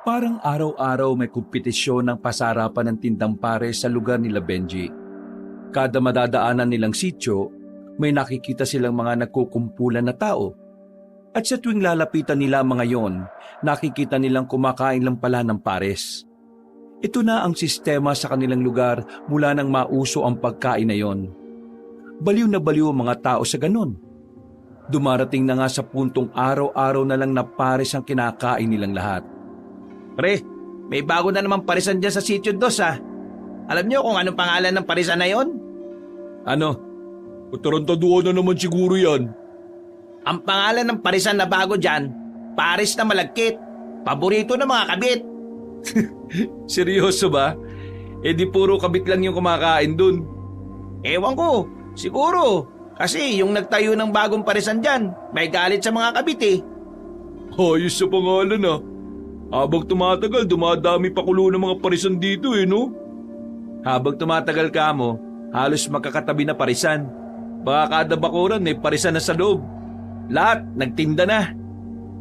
Parang araw-araw may kompetisyon ng pasarapan ng tindang pares sa lugar nila Benji. Kada madadaanan nilang sityo, may nakikita silang mga nagkukumpulan na tao. At sa tuwing lalapitan nila mga yon, nakikita nilang kumakain lang pala ng pares. Ito na ang sistema sa kanilang lugar mula nang mauso ang pagkain na yon. Baliw na baliw ang mga tao sa ganon. Dumarating na nga sa puntong araw-araw na lang na pares ang kinakain nilang lahat. Pre, may bago na naman parisan dyan sa Sitio Dos ha. Alam niyo kung anong pangalan ng parisan na yon? Ano? Patarantaduan na naman siguro yan. Ang pangalan ng parisan na bago dyan, Paris na Malagkit. Paborito ng mga kabit. Seryoso ba? Eh di puro kabit lang yung kumakain dun. Ewan ko, siguro. Kasi yung nagtayo ng bagong parisan dyan, may galit sa mga kabit eh. Ayos sa pangalan ah. Habang tumatagal, dumadami pa kulo ng mga parisan dito eh, no? Habang tumatagal ka mo, halos magkakatabi na parisan. Baka kada bakuran may parisan na sa loob. Lahat, nagtinda na.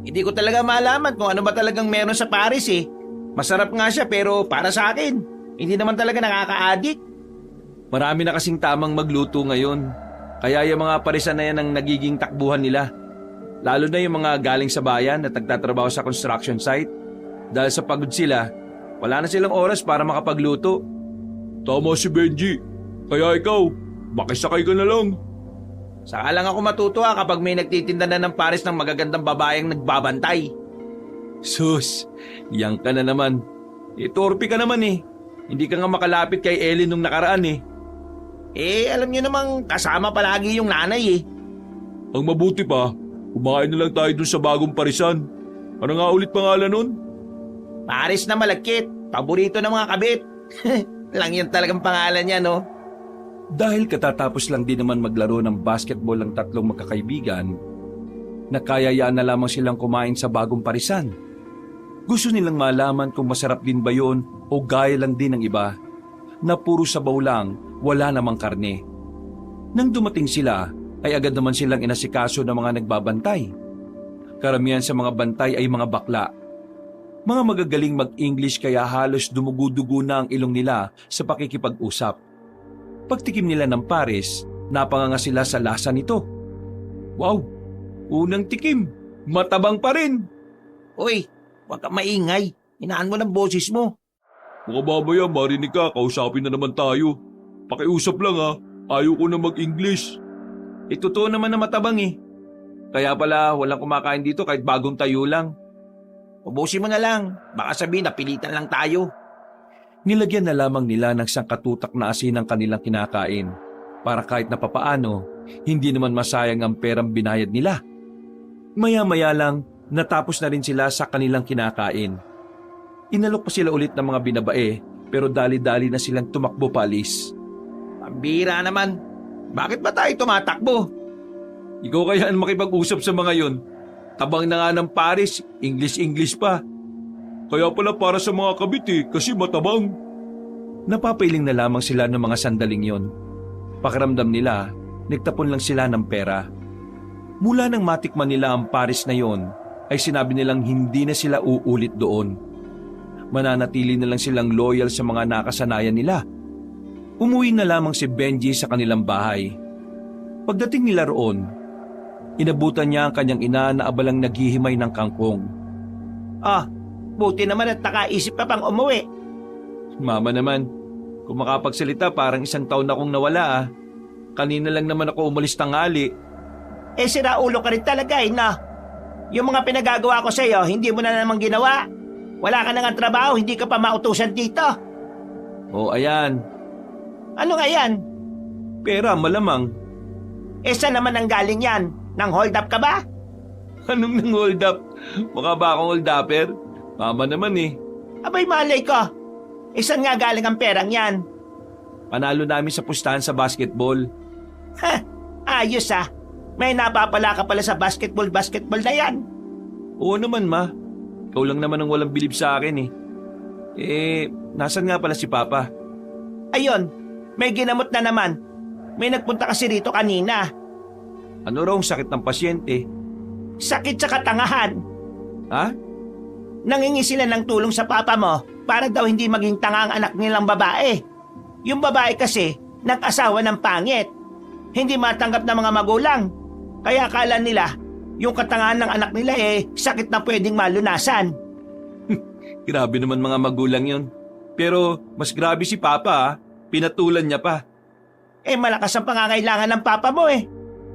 Hindi ko talaga malaman kung ano ba talagang meron sa Paris eh. Masarap nga siya pero para sa akin, hindi naman talaga nakaka-addict. Marami na kasing tamang magluto ngayon. Kaya yung mga parisan na yan ang nagiging takbuhan nila. Lalo na yung mga galing sa bayan at nagtatrabaho sa construction site. Dahil sa pagod sila, wala na silang oras para makapagluto. Tama si Benji. Kaya ikaw, makisakay ka na lang. Saka lang ako matutuwa kapag may nagtitinda na ng Paris ng magagandang babaeng nagbabantay. Sus, yang ka na naman. Torpe ka naman eh. Hindi ka nga makalapit kay Ellen nung nakaraan eh. Alam niyo namang kasama palagi yung nanay eh. Ang mabuti pa, kumain na lang tayo dun sa bagong parisan. Ano nga ulit pangalan nun? Paris na Malagkit, paborito ng mga kabit. Lang yan talagang pangalan niya, no? Dahil katatapos lang din naman maglaro ng basketball ang tatlong magkakaibigan, nakayayaan na lamang silang kumain sa bagong parisan. Gusto nilang malaman kung masarap din ba yun o gaya lang din ng iba, na puro sabaw lang, wala namang karne. Nang dumating sila, ay agad naman silang inasikaso ng mga nagbabantay. Karamihan sa mga bantay ay mga bakla. Mga magagaling mag-English kaya halos dumugudugo na ang ilong nila sa pakikipag-usap. Pagtikim nila ng pares, napanganga sila sa lasa nito. Wow! Unang tikim, matabang pa rin! Uy, huwag kang maingay. Hinaan mo ng boses mo. Mga babaya, marinig ka, kausapin na naman tayo. Pakiusap lang ha, ayaw ko na mag-English. Totoo naman na matabang eh. Kaya pala walang kumakain dito kahit bagong tayo lang. Ubusin mo na lang. Baka sabihin napilitan lang tayo. Nilagyan na lamang nila ng sangkatutak na asin ang kanilang kinakain para kahit na papaano, hindi naman masayang ang perang binayad nila. Maya-maya lang, natapos na rin sila sa kanilang kinakain. Inalok pa sila ulit ng mga binabae pero dali-dali na silang tumakbo palis. Pambira naman. Bakit ba tayo tumatakbo? Ikaw kaya ang makipag-usap sa mga yon. Tabang na nga ng Paris, English pa. Kaya pala para sa mga kabit eh, kasi matabang. Napapailing na lamang sila ng mga sandaling yon. Pakiramdam nila, nagtapon lang sila ng pera. Mula nang matikman nila ang Paris na yon, ay sinabi nilang hindi na sila uulit doon. Mananatili na lang silang loyal sa mga nakasanayan nila. Umuwi na lamang si Benji sa kanilang bahay. Pagdating nila roon, inabutan niya ang kanyang ina na abalang naghihimay ng kangkong. Buti naman at nakaisip ka pang umuwi. Mama naman, kung makapagsalita parang 1 taon na akong nawala ah. Kanina lang naman ako umalis tanghali. Sira ulo ka rin talaga eh, no? Yung mga pinagagawa ko sa'yo, hindi mo na namang ginawa. Wala ka na nga trabaho, hindi ka pa mautusan dito. O ayan, Ano nga yan? pera malamang. Saan naman ang galing yan? Nang hold up ka ba? Anong nang hold up? Mukha ba akong hold upper? Mama naman eh. Abay malay ko. Saan nga galing ang perang yan? Panalo namin sa pustahan sa basketball. Ayos ah. May napapala ka pala sa basketball na yan. Oo naman ma. Ikaw lang naman ang walang bilib sa akin eh. Nasan nga pala si Papa? Ayun, may ginamot na naman. May nagpunta kasi rito kanina. Ano raw ang sakit ng pasyente? Sakit sa katangahan. Ha? Nangingi sila ng tulong sa papa mo para daw hindi maging tanga ang anak nilang babae. Yung babae kasi, nag-asawa ng pangit. Hindi matanggap ng mga magulang. Kaya akala nila, yung katangahan ng anak nila sakit na pwedeng malunasan. Grabe naman mga magulang yun. Pero mas grabe si Papa pinatulan niya pa. Malakas ang pangangailangan ng papa mo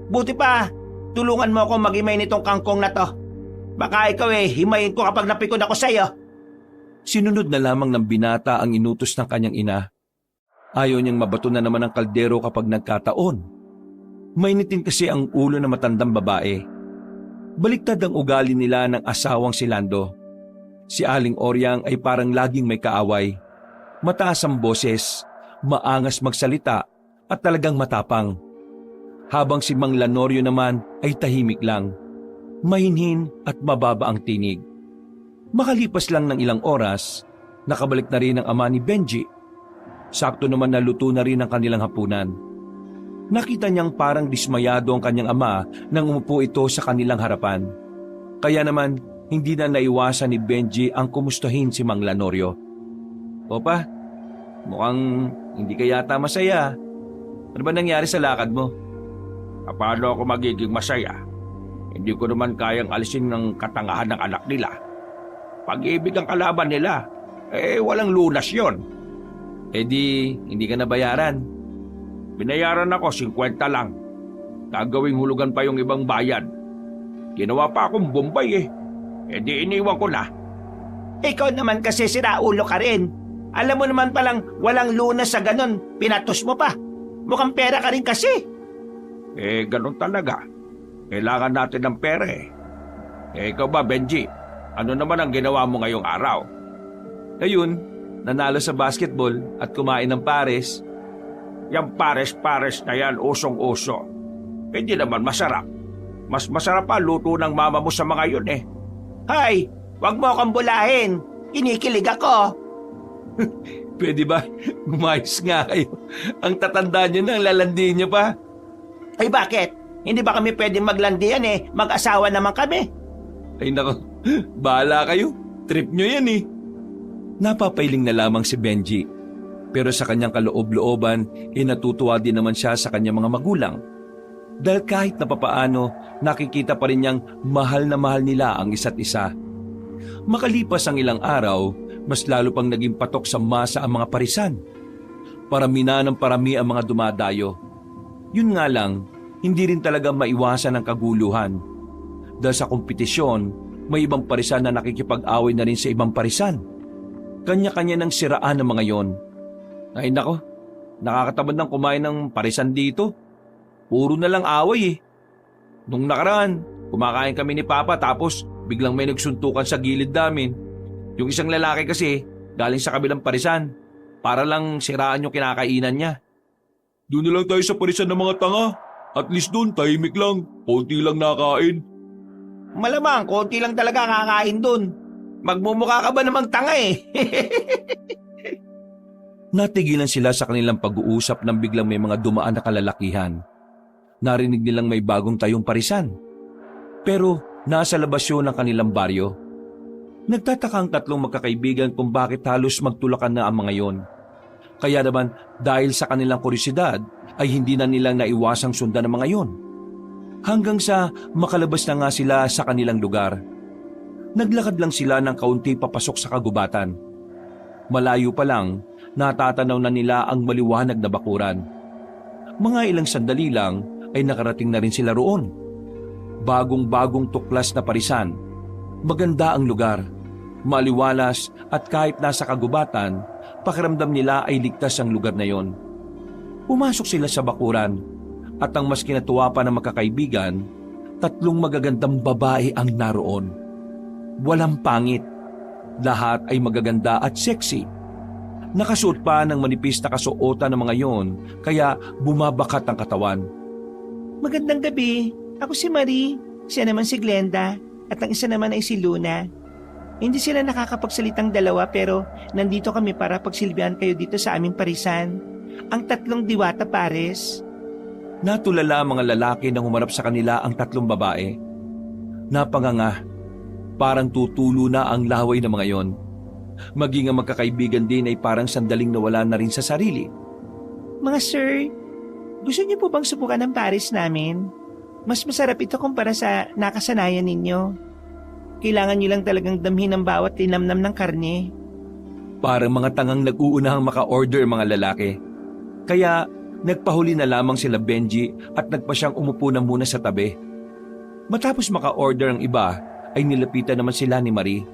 Buti pa, tulungan mo ako mag-imay nitong kangkong na to. Baka ikaw himayin ko kapag napikon ako sa'yo. Sinunod na lamang ng binata ang inutos ng kanyang ina. Ayaw niyang mabato na naman ang kaldero kapag nagkataon. Mainitin kasi ang ulo ng matandang babae. Baliktad ang ugali nila ng asawang si Lando. Si Aling Oryang ay parang laging may kaaway. Mataas ang boses, maangas magsalita at talagang matapang. Habang si Mang Lanorio naman ay tahimik lang, mahinhin at mababa ang tinig. Makalipas lang ng ilang oras, nakabalik na rin ang ama ni Benji. Sakto naman naluto na rin ang kanilang hapunan. Nakita niyang parang dismayado ang kanyang ama nang umupo ito sa kanilang harapan. Kaya naman, hindi na naiwasan ni Benji ang kumustahin si Mang Lanorio. Opa, mukhang hindi ka yata masaya. Ano ba nangyari sa lakad mo? Paano ako magiging masaya? Hindi ko naman kayang alisin ng katangahan ng anak nila. Pag-ibig ang kalaban nila, walang lunas yon. Hindi ka nabayaran. Binayaran ako 50 lang. Gagawing hulugan pa yung ibang bayan. Ginawa pa akong Bombay iniwan ko na. Ikaw naman kasi siraulo ka rin. Alam mo naman palang walang lunas sa ganon, pinatos mo pa. Mukhang pera ka rin kasi. Ganun talaga. Kailangan natin ng pera ikaw ba, Benji? Ano naman ang ginawa mo ngayong araw? Ayun, nanalo sa basketball at kumain ng pares. Yang pares-pares na yan, usong-uso. Hindi naman masarap. Mas masarap pa luto ng mama mo sa mga yun Hay, wag mo akong bulahin. Kinikilig ako. Pwede ba? Umayos nga kayo. Ang tatanda niyo na, lalandi niyo pa. Ay bakit? Hindi ba kami pwedeng maglandian Mag-asawa naman kami. Ay nako, bahala kayo. Trip niyo yan Napapailing na lamang si Benji. Pero sa kanyang kaloob-looban, natutuwa din naman siya sa kanyang mga magulang. Dahil kahit na papaano, nakikita pa rin niyang mahal na mahal nila ang isa't isa. Makalipas ang ilang araw, mas lalo pang naging patok sa masa ang mga parisan. Parami na ng parami ang mga dumadayo. Yun nga lang, hindi rin talaga maiwasan ang kaguluhan. Dahil sa kompetisyon, may ibang parisan na nakikipag-away na rin sa ibang parisan. Kanya-kanya ng siraan ng mga yon. Ay nako, nakakatamad ng kumain ng parisan dito. Puro na lang away Nung nakaraan, kumakain kami ni Papa tapos biglang may nagsuntukan sa gilid namin. Yung isang lalaki kasi galing sa kabilang parisan para lang siraan yung kinakainan niya. Doon na lang tayo sa parisan ng mga tanga. At least doon, tahimik lang. Konti lang nakain. Malamang, konti lang talaga kakain dun. Magmumukha ka ba namang tanga Natigilan sila sa kanilang pag-uusap nang biglang may mga dumaan na kalalakihan. Narinig nilang may bagong tayong parisan. Pero nasa labas yun ng kanilang baryo. Nagtataka ang tatlong magkakaibigan kung bakit halos magtulakan na ang mga yon. Kaya naman dahil sa kanilang kuryosidad ay hindi na nilang naiwasang sundan ang mga yon. Hanggang sa makalabas na nga sila sa kanilang lugar. Naglakad lang sila ng kaunti papasok sa kagubatan. Malayo pa lang, natatanaw na nila ang maliwanag na bakuran. Mga ilang sandali lang ay nakarating na rin sila roon. Bagong-bagong tuklas na parisan. Maganda ang lugar, maliwalas at kahit nasa kagubatan, pakiramdam nila ay ligtas ang lugar na yon. Pumasok sila sa bakuran at ang mas kinatuwa pa ng magkakaibigan, tatlong magagandang babae ang naroon. Walang pangit. Lahat ay magaganda at sexy. Nakasuot pa ng manipis na kasuotan ng mga yon, kaya bumabakat ang katawan. Magandang gabi. Ako si Marie. Siya naman si Glenda. At ang isa naman ay si Luna. Hindi sila nakakapagsalitang dalawa pero nandito kami para pagsilbihan kayo dito sa aming parisan. Ang tatlong diwata pares. Natulala ang mga lalaki nang humarap sa kanila ang tatlong babae. Napanganga. Parang tutulo na ang laway ng mga yon. Maging ang magkakaibigan din ay parang sandaling nawala na rin sa sarili. Mga sir, gusto niyo po bang subukan ng Paris namin? Mas masarap ito kumpara sa nakasanayan ninyo. Kailangan niyo lang talagang damhin ang bawat linamnam ng karne. Parang mga tangang nag-uunahang maka-order mga lalaki. Kaya nagpahuli na lamang sila Benji at nagpa siyang umupo na muna sa tabi. Matapos maka-order ang iba, ay nilapitan naman sila ni Marie,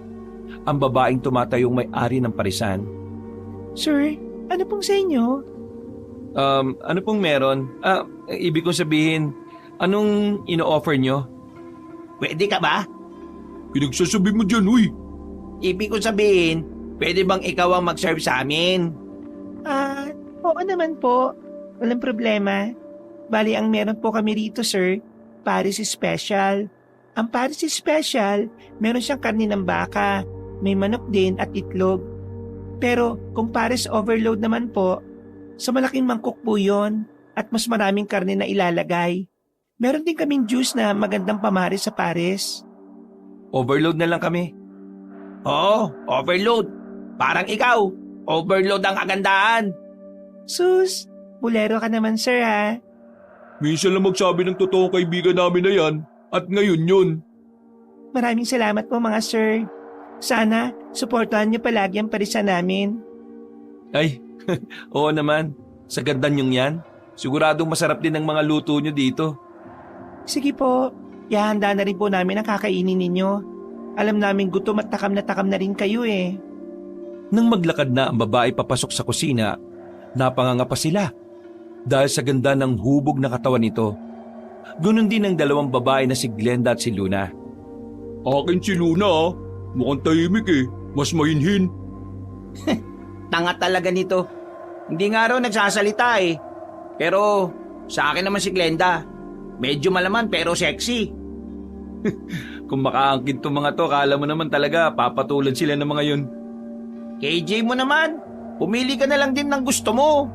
ang babaeng tumatayong may-ari ng parisan. Sir, ano pong sa inyo? Ano pong meron? Ibig kong sabihin, anong ino-offer nyo? Pwede ka ba? Pinagsasabi mo dyan, uy! Ibig kong sabihin, pwede bang ikaw ang mag-serve sa amin? Oo naman po. Walang problema. Bali, ang meron po kami rito, sir, Paris Special. Ang Paris Special, meron siyang karne ng baka, may manok din at itlog. Pero kung Paris Overload naman po, sa malaking mangkok po yun at mas maraming karne na ilalagay. Meron din kaming juice na magandang pamaris sa Paris. Overload na lang kami. Oo, overload. Parang ikaw, overload ang kagandahan. Sus, bulero ka naman sir ha. Minsan lang magsabi ng totoong kaibigan namin na yan, at ngayon yun. Maraming salamat po mga sir. Sana, suportahan niyo palagi ang parisan namin. Ay, oo naman. Sa ganda niyong yan, siguradong masarap din ang mga luto niyo dito. Sige po, ihahanda na rin po namin ang kakainin ninyo. Alam namin gutom at takam na rin kayo eh. Nang maglakad na ang babae papasok sa kusina, napanganga pa sila dahil sa ganda ng hubog na katawan nito. Ganon din ang dalawang babae na si Glenda at si Luna. Akin si Luna ah. Mukhang tahimik eh. Mas mahinhin. Tanga talaga nito. Hindi nga raw nagsasalita eh. Pero sa akin naman si Glenda. Medyo malaman pero sexy. Kung makaangkin tong mga to, kala mo naman talaga papatulan sila ng mga yun. KJ mo naman. Pumili ka na lang din ng gusto mo.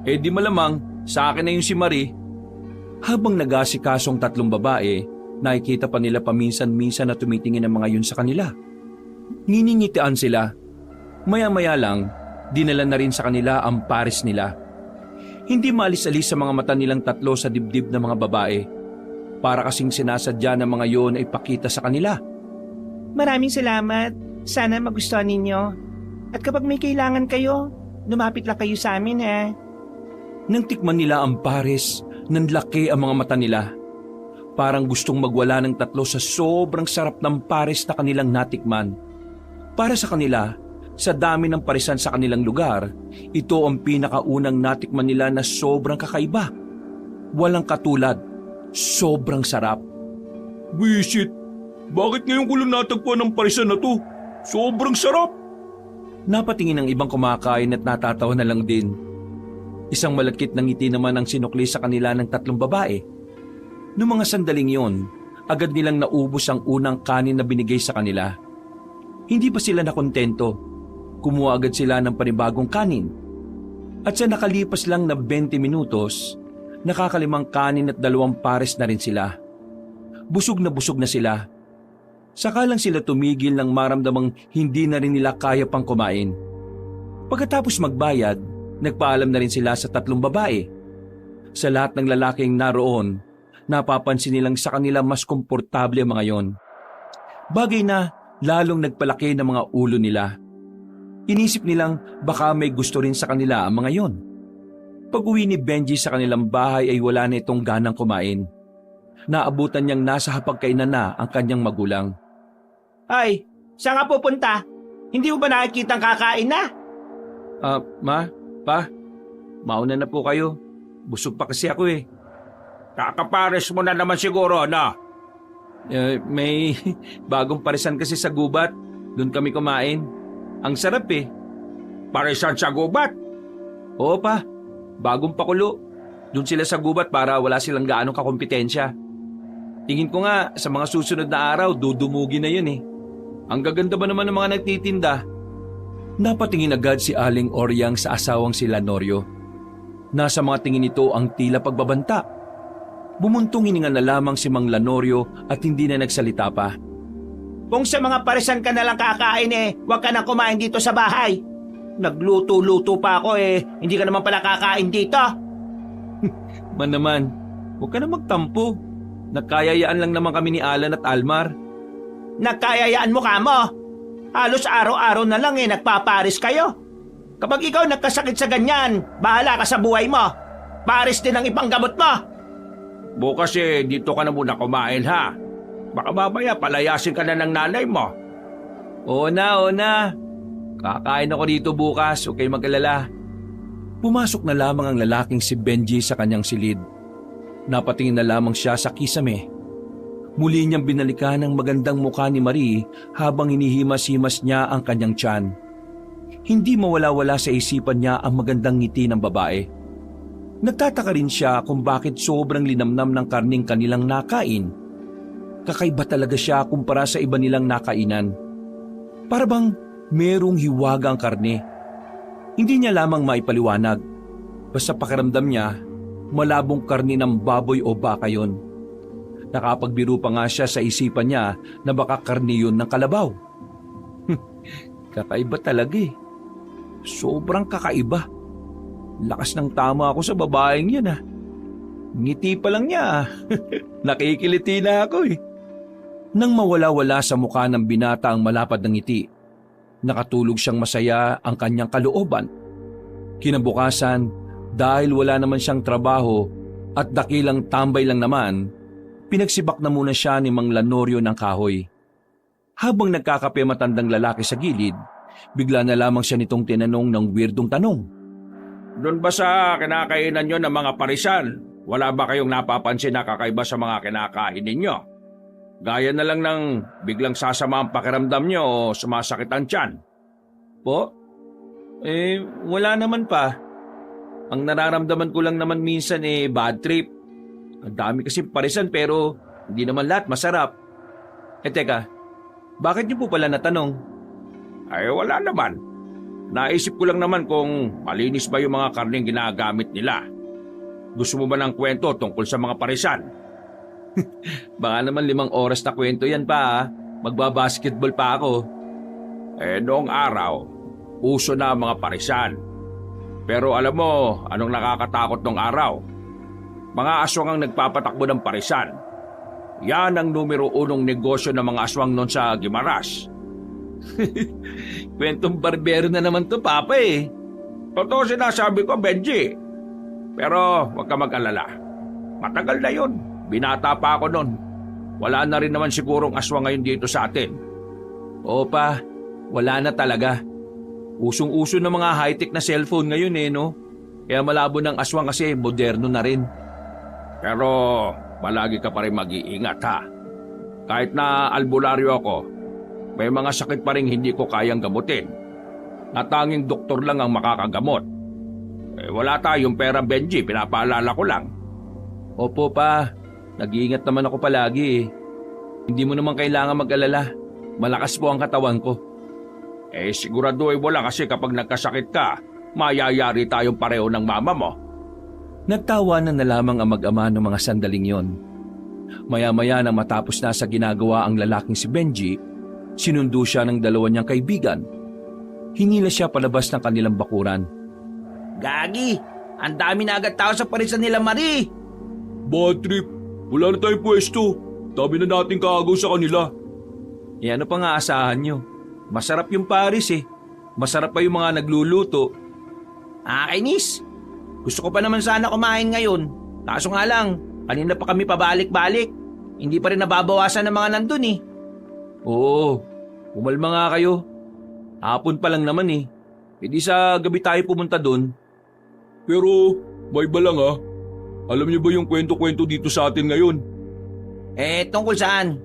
Eh di malamang, sa akin na yung si Marie. Habang nag-asikasong tatlong babae, nakikita pa nila paminsan-minsan na tumitingin ang mga yun sa kanila. Nginingitian sila. Maya-maya lang, dinala na rin sa kanila ang Paris nila. Hindi maalis-alis sa mga mata nilang tatlo sa dibdib ng mga babae. Para kasing sinasadya ng mga yon ay pakita sa kanila. Maraming salamat. Sana magustuhan ninyo. At kapag may kailangan kayo, lumapit lang kayo sa amin ha. Nang tikman nila ang Paris, nanlaki ang mga mata nila. Parang gustong magwala ng tatlo sa sobrang sarap ng Paris na kanilang natikman. Para sa kanila, sa dami ng parisan sa kanilang lugar, ito ang pinakaunang natikman nila na sobrang kakaiba. Walang katulad, sobrang sarap. Wisit, bakit ngayon ko lang natagpuan ng parisan na to? Sobrang sarap! Napatingin ang ibang kumakain at natatawa na lang din. Isang malakit na ngiti naman ang sinukli sa kanila ng tatlong babae. Noong mga sandaling yon, agad nilang naubos ang unang kanin na binigay sa kanila. Hindi pa sila nakontento. Kumuha agad sila ng panibagong kanin. At sa nakalipas lang na 20 minutos, nakakalimang kanin at 2 pares na rin sila. Busog na sila. Saka lang sila tumigil nang maramdamang hindi na rin nila kaya pang kumain. Pagkatapos magbayad, nagpaalam na rin sila sa tatlong babae. Sa lahat ng lalaking naroon, napapansin nilang sa kanila mas komportable ang mga yon. Bagay na lalong nagpalaki ng mga ulo nila. Inisip nilang baka may gusto rin sa kanila ang mga yon. Pag-uwi ni Benji sa kanilang bahay ay wala na itong ganang kumain. Naabutan niyang nasa hapagkainan na ang kanyang magulang. Ay, saan ka pupunta? Hindi mo ba nakikita ang kakain na? Ma, pa, mauna na po kayo. Busog pa kasi ako eh. Kakapares mo na naman siguro, ano? May bagong parisan kasi sa gubat. Doon kami kumain. Ang sarap eh. Parisan sa gubat? Oo pa, bagong pakulo. Doon sila sa gubat para wala silang gaanong kakompetensya. Tingin ko nga sa mga susunod na araw, dudumugi na yun eh. Ang gaganda ba naman ng mga nagtitinda? Napatingin agad si Aling Oryang sa asawang si Lanorio. Nasa mga tingin nito ang tila pagbabanta. Bumuntong hininga na lamang si Mang Lanorio at hindi na nagsalita pa. Kung sa mga parisan ka na lang kakain huwag ka nang kumain dito sa bahay. Nagluto-luto pa ako hindi ka naman pala kakain dito. Man naman, huwag ka na magtampo. Nagkayayaan lang naman kami ni Alan at Almar. Nagkayayaan mo ka mo. Halos araw-araw na lang nagpaparis kayo. Kapag ikaw nagkasakit sa ganyan, bahala ka sa buhay mo. Paris din ang ipanggamot mo. Bukas dito ka na muna kumain ha. Baka mamaya palayasin ka na ng nanay mo. Oo na. Kakain ako dito bukas, huwag kayong mag-alala. Pumasok na lamang ang lalaking si Benji sa kanyang silid. Napatingin na lamang siya sa kisame. Muli niyang binalikan ang magandang mukha ni Marie habang hinihimas-himas niya ang kanyang tiyan. Hindi mawala-wala sa isipan niya ang magandang ngiti ng babae. Nagtataka rin siya kung bakit sobrang linamnam ng karning kanilang nakain. Kakaiba talaga siya kumpara sa iba nilang nakainan. Para bang merong hiwaga ang karne. Hindi niya lamang maipaliwanag. Basta pakiramdam niya, malabong karne ng baboy o baka yun. Nakapagbiro pa nga siya sa isipan niya na baka karne yun ng kalabaw. Kakaiba talaga Sobrang kakaiba. Lakas ng tama ako sa babaeng yan Ngiti pa lang niya Nakikiliti na ako Nang mawala-wala sa mukha ng binata ang malapad ng ngiti, nakatulog siyang masaya ang kanyang kalooban. Kinabukasan, dahil wala naman siyang trabaho at dakilang tambay lang naman, pinagsibak na muna siya ni Mang Lanorio ng kahoy. Habang nagkakape matandang lalaki sa gilid, bigla na lamang siya nitong tinanong ng weirdong tanong. Doon ba sa kinakainan nyo ng mga parisan, wala ba kayong napapansin na kakaiba sa mga kinakain ninyo? Gaya na lang ng biglang sasama ang pakiramdam nyo o sumasakit ang tiyan. Po? Wala naman pa. Ang nararamdaman ko lang naman minsan bad trip. Ang dami kasi parisan pero hindi naman lahat masarap. Teka, bakit niyo po pala natanong? Ay wala naman. Naisip ko lang naman kung malinis ba yung mga karneng ginagamit nila. Gusto mo ba ng kwento tungkol sa mga parisan? Baka naman 5 oras na kwento yan pa Magbabasketball pa ako. Noong araw, uso na ang mga parisan. Pero alam mo, anong nakakatakot nung araw? Mga aswang ang nagpapatakbo ng parisan. Yan ang numero 1 negosyo ng mga aswang noon sa Guimaras. Kwentong barbero na naman to, Papa Totoo sinasabi ko, Benji. Pero huwag ka mag-alala. Matagal na yun. Binata pa ako noon. Wala na rin naman sigurong aswang ngayon dito sa atin. Pa, wala na talaga. Usong-uso ng mga high-tech na cellphone ngayon no? Kaya malabo ng aswang kasi moderno na rin. Pero palagi ka pa rin mag-iingat ha. Kahit na albularyo ako, may mga sakit pa rin hindi ko kayang gamutin. Natanging doktor lang ang makakagamot. Wala tayong pera, Benji, pinapaalala ko lang. Opo pa, nag-iingat naman ako palagi Hindi mo naman kailangan mag-alala. Malakas po ang katawan ko. Siguraduhin mo lang kasi kapag nagkasakit ka, mayayari tayong pareho ng mama mo. Nagtawanan na lamang ang mag-ama ng mga sandaling yon. Maya-maya nang matapos na sa ginagawa ang lalaking si Benji, sinundo siya ng 2 niyang kaibigan. Hinila siya palabas ng kanilang bakuran. Gagi, ang dami na agad tao sa parisan nila Marie. Bad trip. Wala na tayong pwesto. Dami na nating kaagaw sa kanila. Ano pa nga asahan nyo? Masarap yung Paris Masarap pa yung mga nagluluto. Kainis. Gusto ko pa naman sana kumain ngayon. Kaso nga lang, kanina pa kami pabalik-balik. Hindi pa rin nababawasan ng mga nandun Oo, umalma nga kayo. Hapon pa lang naman Hindi sa gabi tayo pumunta doon. Pero may iba lang Alam niyo ba yung kwento-kwento dito sa atin ngayon? Tungkol saan?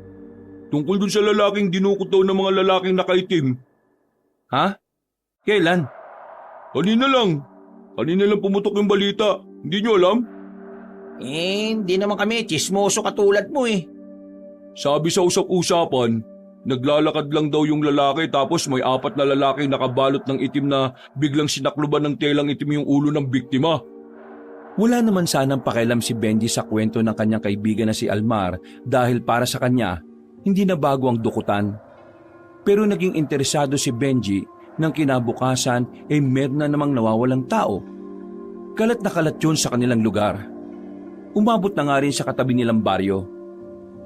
Tungkol dun sa lalaking dinukot daw ng mga lalaking nakaitim. Ha? Kailan? Kanina lang. Kanina lang pumutok yung balita. Hindi niyo alam? Hindi naman kami chismoso katulad mo Sabi sa usap-usapan, naglalakad lang daw yung lalaki tapos may 4 na lalaking nakabalot ng itim na biglang sinakluban ng telang itim yung ulo ng biktima. Wala naman sanang pakialam si Benji sa kwento ng kanyang kaibigan na si Almar dahil para sa kanya, hindi na bago ang dukutan. Pero naging interesado si Benji nang kinabukasan meron na namang nawawalang tao. Kalat na kalat yun sa kanilang lugar. Umabot na nga rin sa katabi nilang baryo.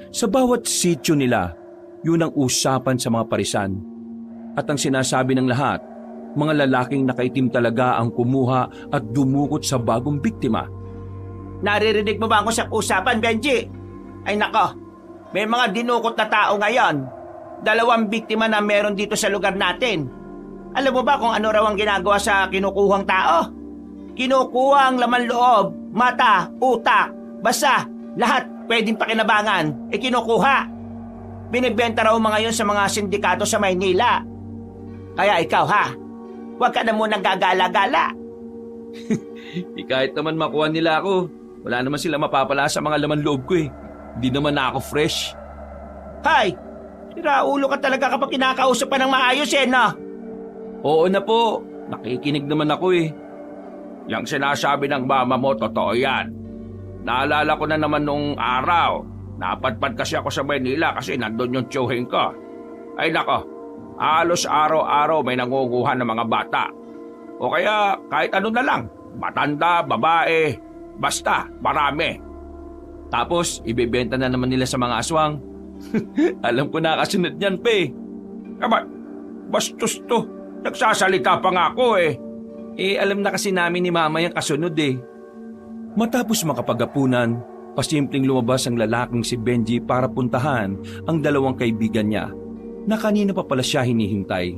Sa bawat sityo nila, yun ang usapan sa mga parisan. At ang sinasabi ng lahat, mga lalaking nakaitim talaga ang kumuha at dumukot sa bagong biktima. Naririnig mo ba ang usap-usapan, Benji? Ay nako, may mga dinukot na tao ngayon. 2 biktima na meron dito sa lugar natin. Alam mo ba kung ano raw ang ginagawa sa kinukuhang tao? Kinukuha ang laman loob, mata, utak, basta, lahat pwedeng pakinabangan, kinukuha. Binibenta raw mga yun sa mga sindikato sa Maynila. Kaya ikaw huwag ka na munang gagala-gala. Kahit naman makuha nila ako, wala naman sila mapapala sa mga laman loob ko. Hindi naman na ako fresh. Hay, siraulo ka talaga kapag kinakausap pa ng maayos no? Oo na po, nakikinig naman ako Yang sinasabi ng mama mo, totoo yan. Naalala ko na naman nung araw. Napadpad kasi ako sa Manila kasi nandun yung tiyuhin ko. Ay nako, halos araw-araw may nangunguha ng mga bata. O kaya kahit ano na lang, matanda, babae, basta marami. Tapos, ibebenta na naman nila sa mga aswang. Alam ko na kasunod niyan, pe. Bastos to. Nagsasalita pa nga ako Alam na kasi namin ni mama yung kasunod Matapos makapagapunan, pasimpleng lumabas ang lalaking si Benji para puntahan ang 2 kaibigan niya na kanina pa pala siya hinihintay.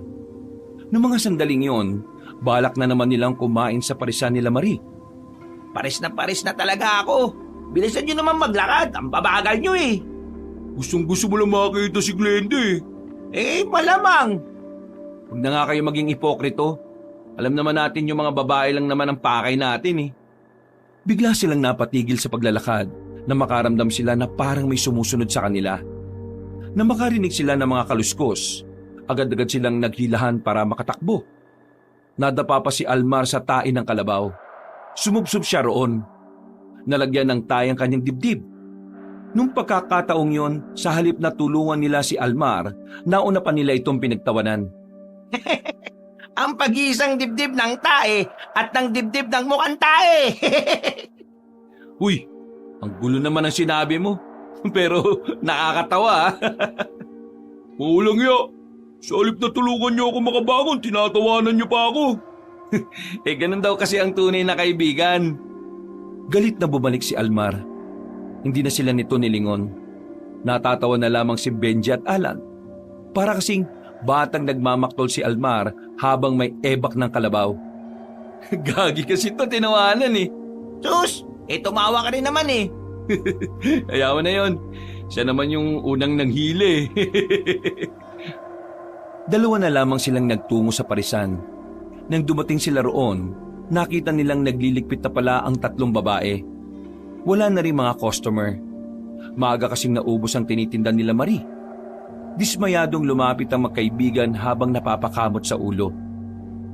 Noong mga sandaling yon, balak na naman nilang kumain sa parisan nila Marie. Paris na talaga ako. Bilisan nyo naman maglakad, ang babagal nyo Gustong-gusto mo lang makita si Glenda Malamang. Huwag na nga kayo maging ipokrito. Alam naman natin yung mga babae lang naman ang pakay natin Bigla silang napatigil sa paglalakad na makaramdam sila na parang may sumusunod sa kanila. Na makarinig sila ng mga kaluskos, agad-agad silang naghilahan para makatakbo. Nadapa pa si Almar sa tae ng kalabaw. Sumubsob siya roon. Nalagyan ng tae ang kanyang dibdib. Nung pagkakataong yon, sa halip na tulungan nila si Almar, nauna pa nila itong pinagtawanan. Ang pag-iisang dibdib ng tae at ng dibdib ng mukhang tae. Uy, ang gulo naman ang sinabi mo. Pero nakakatawa Maulang ya. Sa halip na tulungan niyo ako makabangon, tinatawanan niyo pa ako. Ganun daw kasi ang tunay na kaibigan. Galit na bumalik si Almar. Hindi na sila nito nilingon. Natatawa na lamang si Benji at Alan. Para kasing batang nagmamaktol si Almar habang may ebak ng kalabaw. Gagi kasi ito, tinawanan Sus, tumawa ka rin naman Ayaw na yon. Siya naman yung unang nanghili. 2 na lamang silang nagtungo sa parisan. Nang dumating sila roon, nakita nilang nagliligpit na pala ang 3 babae. Wala na rin mga customer. Maaga kasing naubos ang tinitinda nila Marie. Dismayadong lumapit ang magkaibigan habang napapakamot sa ulo.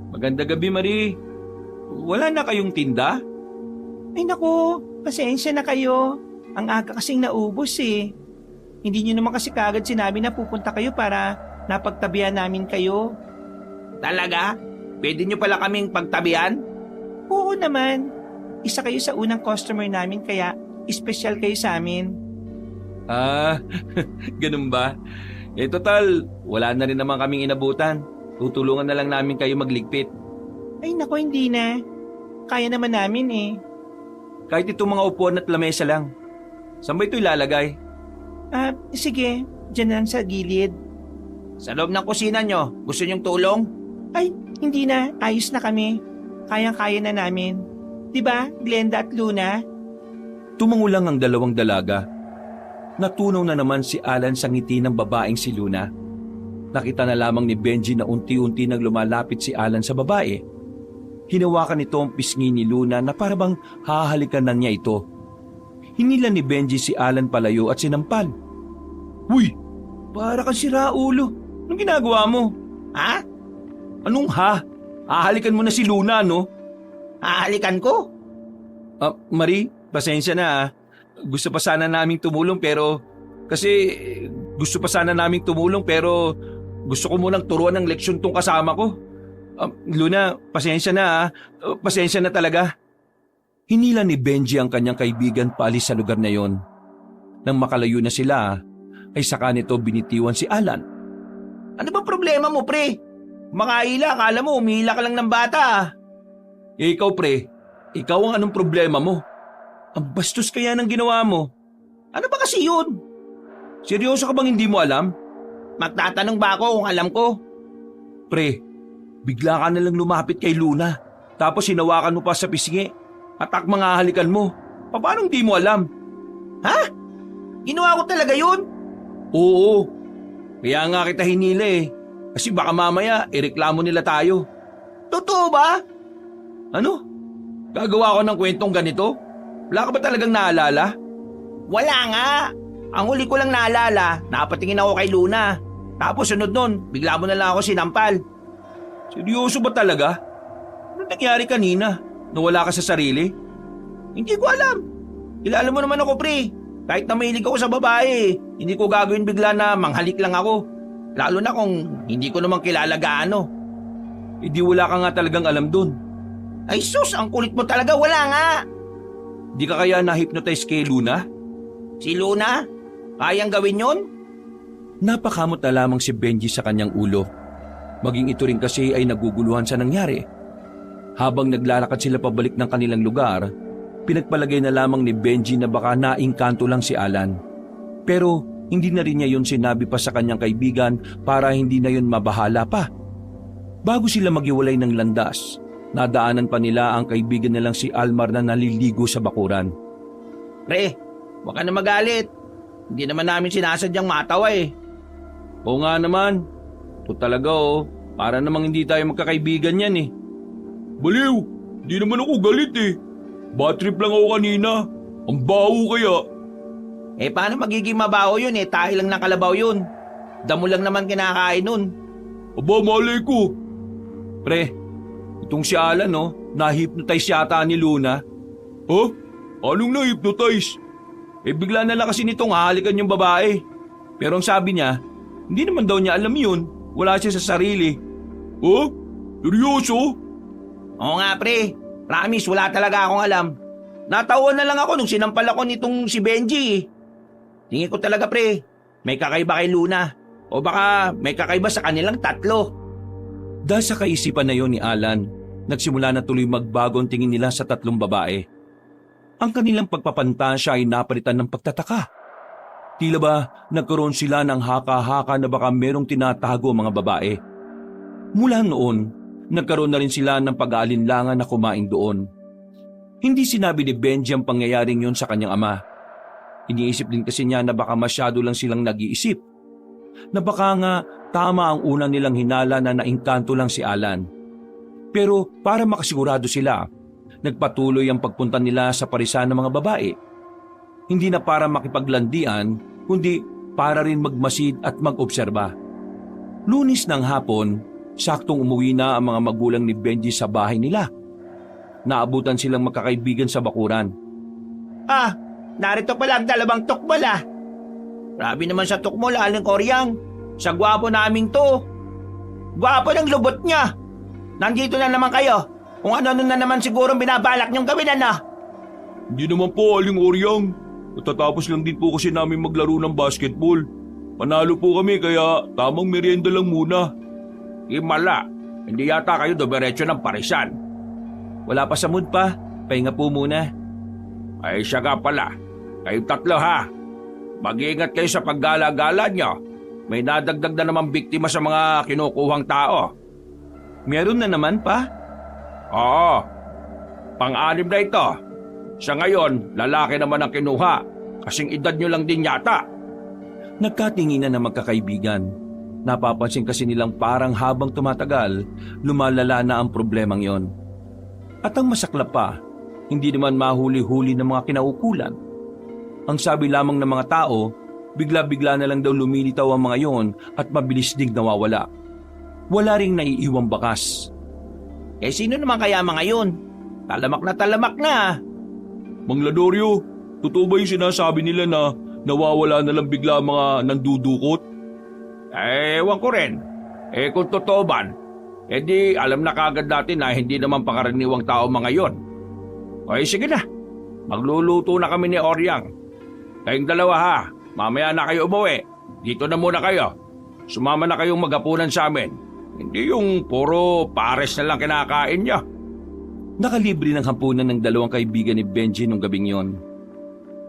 Maganda gabi, Marie. Wala na kayong tinda? Ay nako, pasensya na kayo. Ang aga kasing naubos Hindi nyo naman kasi kagad sinabi na pupunta kayo para napagtabihan namin kayo. Talaga? Pwede nyo pala kaming pagtabihan? Oo naman. Isa kayo sa unang customer namin kaya espesyal kayo sa amin. Ganun ba? Total, wala na rin naman kaming inabutan. Tutulungan na lang namin kayo magligpit. Ay nako, hindi na. Kaya naman namin Kahit itong mga upuan at lamesa lang. Saan ba ito ilalagay? Sige, dyan lang sa gilid. Sa loob ng kusina nyo, gusto nyong tulong? Ay, hindi na. Ayos na kami. Kayang-kaya na namin. Diba, Glenda at Luna? Tumangulang ang 2 dalaga. Natunaw na naman si Alan sa ngiti ng babaeng si Luna. Nakita na lamang ni Benji na unti-unti nang lumalapit si Alan sa babae. Hinawakan nito ang pisngi ni Luna na parabang hahalikan na niya ito. Hinila ni Benji si Alan palayo at sinampal. Uy, para kang siraulo. Anong ginagawa mo? Ha? Anong ha? Hahalikan mo na si Luna, no? Hahalikan ko? Marie, pasensya na Gusto pa sana naming tumulong pero Gusto ko munang turuan ng leksyon tong kasama ko. Luna, pasensya na ha. Pasensya na talaga. Hinila ni Benji ang kanyang kaibigan paalis sa lugar na yon. Nang makalayo na sila, ay saka nito binitiwan si Alan. Ano ba problema mo, pre? Makaila, akala mo, umihila ka lang ng bata. Ikaw pre, ikaw ang anong problema mo? Ang bastos kaya ng ginawa mo. Ano ba kasi yun? Seryoso ka bang hindi mo alam? Magtatanong ba ako kung alam ko? Pre, bigla ka nalang lumapit kay Luna. Tapos hinawakan mo pa sa pisngi. At mga halikan mo. Paano hindi mo alam? Ha? Ginawa ko talaga yun? Oo. Kaya nga kita hinila eh. Kasi baka mamaya ireklamo nila tayo. Totoo ba? Ano? Gagawa ko ng kwentong ganito? Wala ka ba talagang naalala? Wala nga. Ang huli ko lang naalala, napatingin ako kay Luna. Tapos sunod nun, bigla mo na lang ako sinampal. Seryoso ba talaga? Ano nangyari kanina? Nawala ka sa sarili? Hindi ko alam. Kilala mo naman ako, pre. Kahit na mahilig ako sa babae, hindi ko gagawin bigla na manghalik lang ako. Lalo na kung hindi ko naman kilala gaano. Di wala ka nga talagang alam dun. Ay sus, ang kulit mo talaga, wala nga. Di ka kaya na-hypnotize kay Luna? Si Luna? Kayang gawin yun? Napakamot na lamang si Benji sa kanyang ulo. Maging ito rin kasi ay naguguluhan sa nangyari. Habang naglalakad sila pabalik ng kanilang lugar, pinagpalagay na lamang ni Benji na baka naingkanto lang si Alan. Pero hindi na rin niya yun sinabi pa sa kanyang kaibigan para hindi na yun mabahala pa. Bago sila maghiwalay ng landas, nadaanan pa nila ang kaibigan nilang si Almar na naliligo sa bakuran. Pre, huwag ka na magalit. Hindi naman namin sinasadyang matawa eh. Oo nga naman. Ito talaga para namang hindi tayo magkakaibigan yan eh. Baliw, di naman ako galit eh. Bad trip lang ako kanina. Ang baho kaya. Eh paano magiging mabaho yun eh, tahi lang ng kalabaw yun. Damo lang naman kinakain nun. Aba, malay ko. Pre, itong si Alan na-hypnotize yata ni Luna. Ha? Anong na-hypnotize? Bigla na lang kasi nitong hahalikan yung babae. Pero ang sabi niya, hindi naman daw niya alam yun. Wala siya sa sarili. Ha? Seryoso? Oo nga pre, promise wala talaga akong alam. Natawa na lang ako nung sinampal ako nitong si Benji. Tingin ko talaga pre, may kakaiba kay Luna. O baka may kakaiba sa kanilang tatlo. Dahil sa kaisipan na yon ni Alan, nagsimula na tuloy magbago ang tingin nila sa tatlong babae. Ang kanilang pagpapantasya ay napalitan ng pagtataka. Tila ba nagkaroon sila ng haka-haka na baka merong tinatago ang mga babae. Mula noon, nagkaroon na rin sila ng pag-aalinlangan na kumain doon. Hindi sinabi ni Benji ang pangyayaring yun sa kanyang ama. Iniisip din kasi niya na baka masyado lang silang nag-iisip. Na baka nga tama ang unang nilang hinala na naingkanto lang si Alan. Pero para makasigurado sila, nagpatuloy ang pagpunta nila sa parisan ng mga babae. Hindi na para makipaglandian, kundi para rin magmasid at mag-obserba. Lunes ng hapon, saktong umuwi na ang mga magulang ni Benji sa bahay nila. Naabutan silang magkakaibigan sa bakuran. Ah, narito pala ang dalawang tukmol ah. Grabe naman sa tukmol, Aling Koryang. Sa gwapo naming to. Gwapo ng lubot niya. Nandito na naman kayo. Kung ano na naman siguro binabalak niyong gawin na. Hindi naman po, Aling Oryang. Matatapos lang din po kasi namin maglaro ng basketball. Panalo po kami kaya tamang merienda lang muna. Himala, hindi yata kayo dumiretso ng parisan. Wala pa sa mood pa, pahinga po muna. Ay siya nga pala, kayong tatlo ha. Mag-iingat kayo sa paggala-gala nyo. May nadagdag na naman biktima sa mga kinukuhang tao. Meron na naman pa? Oo, pang-anim na ito. Sa ngayon, lalaki naman ang kinuha. Kasing edad nyo lang din yata. Nagkatinginan na magkakaibigan. Napapansin kasi nilang parang habang tumatagal, lumalala na ang problemang yon. At ang masaklap pa, hindi naman mahuli-huli ng mga kinaukulan. Ang sabi lamang ng mga tao, bigla-bigla na lang daw lumilitaw ang mga yon at mabilis ding nawawala. Wala ring naiiwang bakas. Eh sino naman kaya mga yun? Talamak na. Mang Ladorio, totoo ba yung sinasabi nila na nawawala na lang bigla mga nandudukot? Ewan ko rin. Kung totoo man, di alam na kagad natin na hindi naman pangkaraniwang tao mga yon. Sige na, magluluto na kami ni Oryang. Kayong dalawa ha, mamaya na kayo umuwi. Dito na muna kayo. Sumama na kayong maghapunan sa amin. Hindi yung puro pares na lang kinakain niya. Nakalibre ng hampunan ng dalawang kaibigan ni Benji nung gabing yon.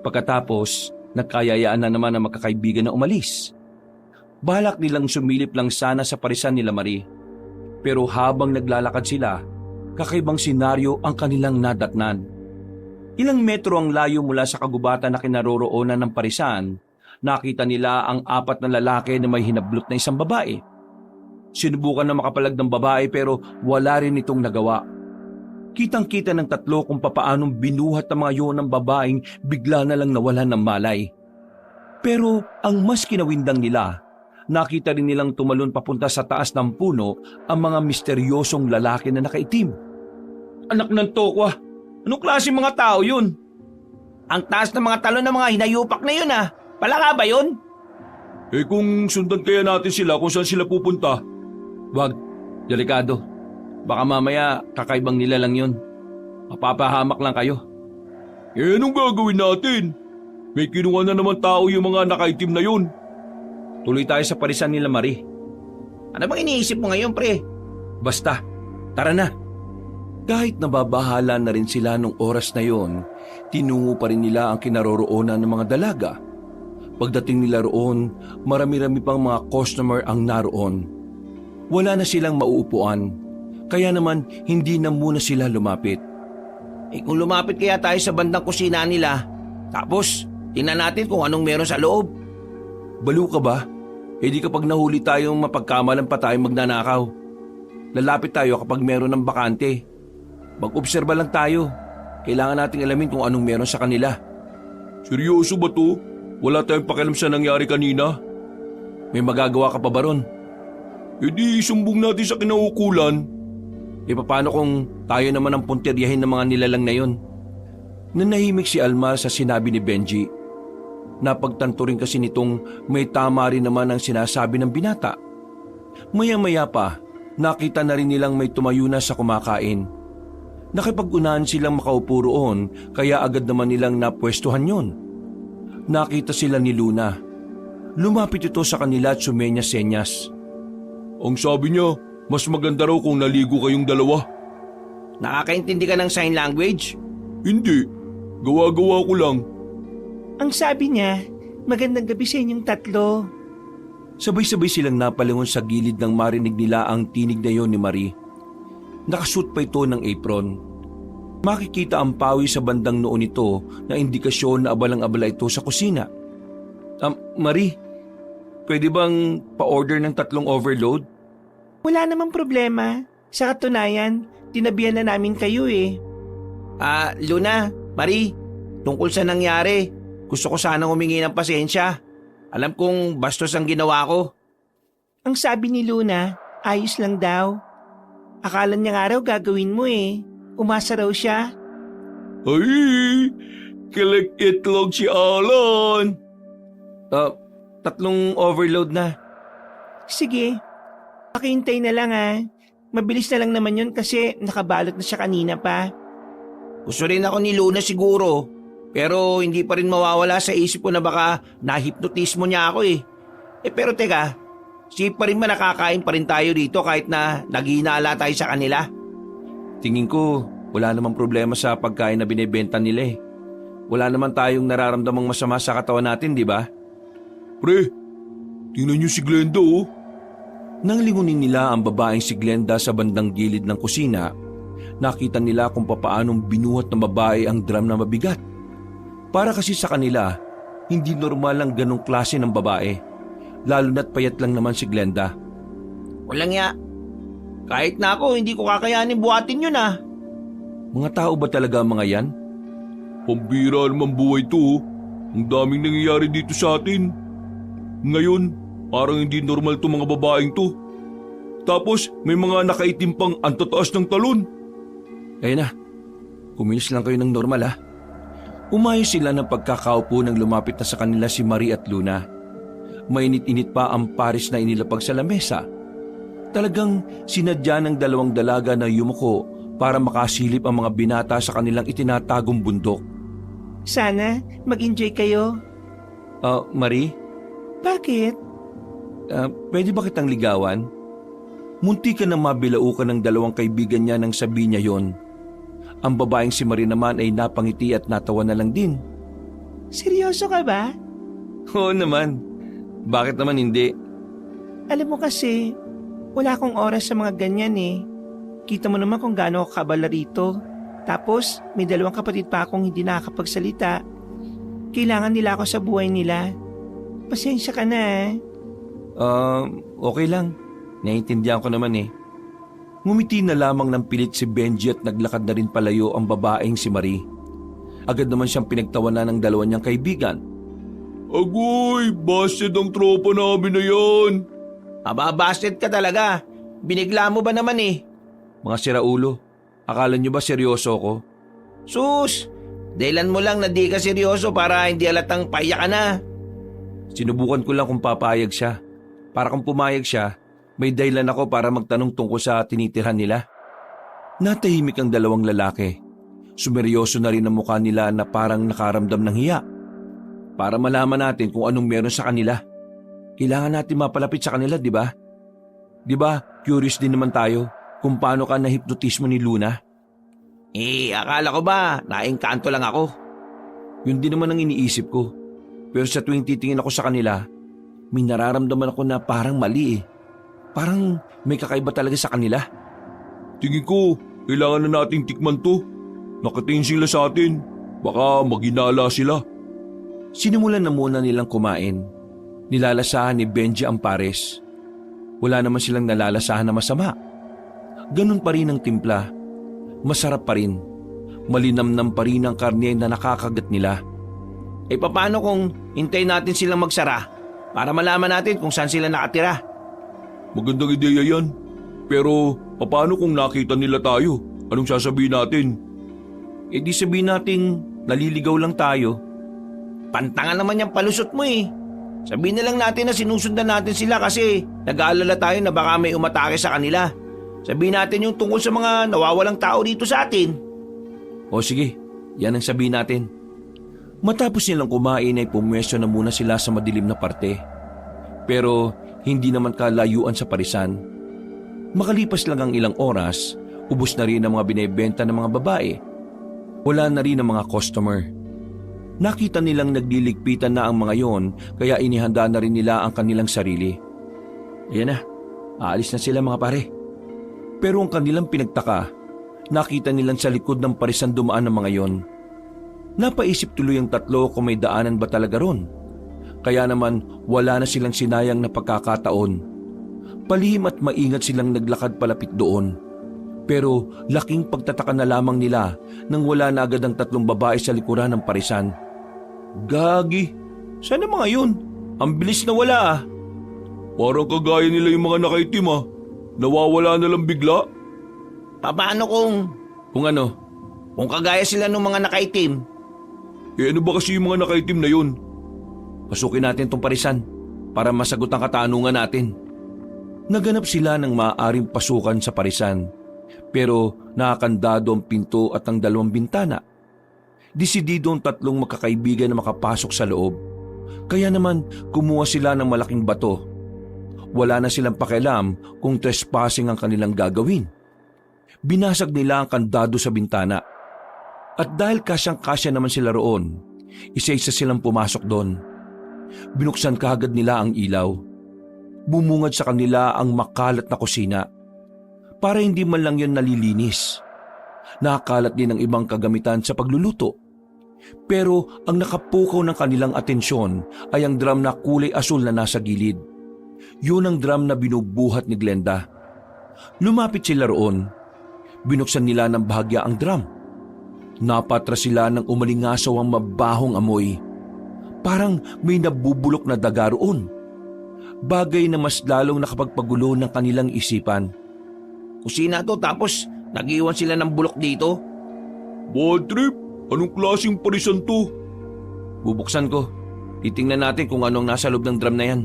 Pagkatapos, nagkayayaan na naman ang magkakaibigan na umalis. Balak nilang sumilip lang sana sa parisan nila Marie. Pero habang naglalakad sila, kakaibang senaryo ang kanilang nadatnan. Ilang metro ang layo mula sa kagubatan na kinaroroonan ng parisan, nakita nila ang 4 na lalaki na may hinablot na isang babae. Sinubukan na makapalag ng babae pero wala rin itong nagawa. Kitang-kita ng 3 kung papaanong binuhat ng mga yun ng babaeng bigla na lang nawalan ng malay. Pero ang mas kinawindang nila, nakita rin nilang tumalon papunta sa taas ng puno ang mga misteryosong lalaki na nakaitim. Anak ng tokwa, anong klase mga tao yun? Ang taas ng mga talon ng mga hinayupak na yun ah. Palaka ba yun? Kung sundan kaya natin sila kung saan sila pupunta? Wag, delikado. Baka mamaya kakaibang nila lang yun. Mapapahamak lang kayo. Anong gagawin natin? May kinuha na naman tao yung mga nakaitim na yun. Tuloy tayo sa parisan nila Marie. Ano bang iniisip mo ngayon, pre? Basta, tara na. Kahit nababahala na rin sila nung oras na yon, tinungo pa rin nila ang kinaroroonan ng mga dalaga. Pagdating nila roon, marami-rami pang mga customer ang naroon. Wala na silang mauupuan, kaya naman hindi na muna sila lumapit. Kung lumapit kaya tayo sa bandang kusina nila, tapos tingnan natin kung anong meron sa loob. Balo ka ba? Di kapag nahuli tayong mapagkamalan pa tayong magnanakaw. Lalapit tayo kapag meron ng bakante. Mag-obserba lang tayo. Kailangan nating alamin kung anong meron sa kanila. Seryoso ba to? Wala tayong pakialam sa nangyari kanina? May magagawa ka pa ba ron? Di isumbong natin sa kinaukulan. Paano kung tayo naman ang puntiryahin ng mga nilalang na yun? Nanahimik si Alma sa sinabi ni Benji. Napagtanto rin kasi nitong may tama rin naman ang sinasabi ng binata. Maya-maya pa, nakita na rin nilang may tumayo na sa kumakain. Nakipag-unahan silang makaupo roon kaya agad naman nilang napwestuhan yon. Nakita sila ni Luna. Lumapit ito sa kanila at sumenya-senyas. Ang sabi niya, mas maganda raw kung naligo kayong dalawa. Nakakaintindi ka ng sign language? Hindi, gawa-gawa ko lang. Ang sabi niya, magandang gabi sa inyong 3. Sabay-sabay silang napalingon sa gilid nang marinig nila ang tinig na yon ni Marie. Nakasuot pa ito ng apron. Makikita ang pawi sa bandang noo nito na indikasyon na abalang-abala ito sa kusina. Marie, pwede bang pa-order ng 3 overload? Wala namang problema. Sa katunayan, tinabihan na namin kayo eh. Luna, Marie, tungkol sa nangyari, gusto ko sanang humingi ng pasensya. Alam kong bastos ang ginawa ko. Ang sabi ni Luna, ayos lang daw. Akala niya nga raw gagawin mo eh. Umasa raw siya. Ay, kilig-itlog si Alan. 3 overload na. Sige, pakihintay na lang ah. Mabilis na lang naman yun kasi nakabalot na siya kanina pa. Gusto rin ako ni Luna siguro. Pero hindi pa rin mawawala sa isip ko na baka nahipnotismo niya ako eh. Pero teka, safe pa rin ba nakakain pa rin tayo dito kahit na naghihinala tayo sa kanila? Tingin ko, wala namang problema sa pagkain na binibenta nila eh. Wala naman tayong nararamdamang masama sa katawan natin, di ba? Pre, tingnan niyo si Glenda oh. Nang lingunin nila ang babaeng si Glenda sa bandang gilid ng kusina, nakita nila kung papaanong binuhat ng babae ang drum na mabigat. Para kasi sa kanila, hindi normal ang ganong klase ng babae, lalo na't payat lang naman si Glenda. Walang ya. Kahit na ako, hindi ko kakayanin buhatin yun ah. Mga tao ba talaga ang mga yan? Pambira naman buhay to oh. Ang daming nangyayari dito sa atin. Ngayon, parang hindi normal to mga babaeng to. Tapos may mga nakaitim pang ang tataas ng talon. Ayun na, kumilos lang kayo ng normal ha. Umayos sila ng pagkakaupo nang lumapit na sa kanila si Marie at Luna. Mainit-init pa ang pares na inilapag sa lamesa. Talagang sinadya ng dalawang dalaga na yumuko para makasilip ang mga binata sa kanilang itinatagong bundok. Sana mag-enjoy kayo. Marie, Bakit? pwede ba kitang ligawan? Munti ka na mabilaukan ng dalawang kaibigan niya nang sabi niya yon. Ang babaeng si Marie naman ay napangiti at natawa na lang din. Seryoso ka ba? Oo naman. Bakit naman hindi? Alam mo kasi, wala akong oras sa mga ganyan eh. Kita mo naman kung gaano ako kabala rito. Tapos, may dalawang kapatid pa akong hindi nakakapagsalita. Kailangan nila ako sa buhay nila. Pasensya ka na. Okay lang. Naiintindihan ko naman eh. Ngumiti na lamang ng pilit si Benji at naglakad na rin palayo ang babaeng si Marie. Agad naman siyang pinagtawanan ng dalawa niyang kaibigan. Agoy, busted ang tropa namin na yan. Busted ka talaga. Binigla mo ba naman eh? Mga siraulo, akala niyo ba seryoso ko? Sus! Dahilan mo lang na di ka seryoso para hindi halatang payak ka na. Sinubukan ko lang kung papayag siya. Para kung pumayag siya, may dahilan ako para magtanong tungkol sa tinitirhan nila. Natahimik ang dalawang lalaki. Sumeryoso na rin ang mukha nila na parang nakaramdam ng hiya. Para malaman natin kung anong meron sa kanila. Kailangan natin mapalapit sa kanila, di ba? Di ba, curious din naman tayo kung paano ka nahipnotismo ni Luna? Akala ko ba, naengkanto lang ako. Yun din naman ang iniisip ko. Pero sa tuwing titingin ako sa kanila, may nararamdaman ako na parang mali eh. Parang may kakaiba talaga sa kanila. Tingin ko, kailangan na nating tikman to. Nakatingin sila sa atin. Baka maginala sila. Sinimulan na muna nilang kumain. Nilalasahan ni Benji ang pares. Wala naman silang nalalasahan na masama. Ganun pa rin ang timpla. Masarap pa rin. Malinamnam pa rin ang karne na nakakagat nila. Paano kung hintayin natin silang magsara para malaman natin kung saan sila nakatira? Magandang ideya yan. Pero paano kung nakita nila tayo? Anong sasabihin natin? Di sabihin nating naliligaw lang tayo. Pantangan naman yung palusot mo eh. Sabihin na lang natin na sinusundan natin sila kasi nag-aalala tayo na baka may umatake sa kanila. Sabihin natin yung tungkol sa mga nawawalang tao dito sa atin. O sige, yan ang sabihin natin. Matapos nilang kumain ay pumwesto na muna sila sa madilim na parte. Pero hindi naman kalayuan sa parisan. Makalipas lang ang ilang oras, ubos na rin ang mga binebenta ng mga babae. Wala na rin ang mga customer. Nakita nilang nagliligpitan na ang mga yon kaya inihanda na rin nila ang kanilang sarili. Ayan na, aalis na sila mga pare. Pero ang kanilang pinagtaka, nakita nilang sa likod ng parisan dumaan ng mga yon. Napaisip tuloy ang tatlo kung may daanan ba talaga ron. Kaya naman wala na silang sinayang na pagkakataon. Palihim at maingat silang naglakad palapit doon. Pero laking pagtataka na lamang nila nang wala na agad ang tatlong babae sa likuran ng parisan. Gagi, saan ang mga yun? Ang bilis na wala ah. Parang kagaya nila yung mga nakaitim ah. Nawawala na lang bigla. Paano kung Kung ano? kung kagaya sila ng mga nakaitim? Ano ba kasi yung mga nakaitim na yun? Pasukin natin tong parisan para masagot ang katanungan natin. Naganap sila ng maaaring pasukan sa parisan. Pero nakakandado ang pinto at ang dalawang bintana. Desidido ang tatlong magkakaibigan na makapasok sa loob. Kaya naman kumuha sila ng malaking bato. Wala na silang pakialam kung trespassing ang kanilang gagawin. Binasag nila ang kandado sa bintana. At dahil kasyang-kasya naman sila roon, isa-isa silang pumasok doon. Binuksan kaagad nila ang ilaw. Bumungad sa kanila ang makalat na kusina. Para hindi man lang yun nalilinis. Nakakalat din ang ibang kagamitan sa pagluluto. Pero ang nakapukaw ng kanilang atensyon ay ang drum na kulay asul na nasa gilid. Yun ang drum na binubuhat ni Glenda. Lumapit sila roon. Binuksan nila ng bahagya ang drum. Napatras sila ng umalingasaw ang mabahong amoy. Parang may nabubulok na daga roon. Bagay na mas lalong nakapagpagulo ng kanilang isipan. Kusina to tapos nag-iwan sila ng bulok dito? Bad trip? Anong klaseng parisan to? Bubuksan ko. Titingnan natin kung anong nasa loob ng drum na yan.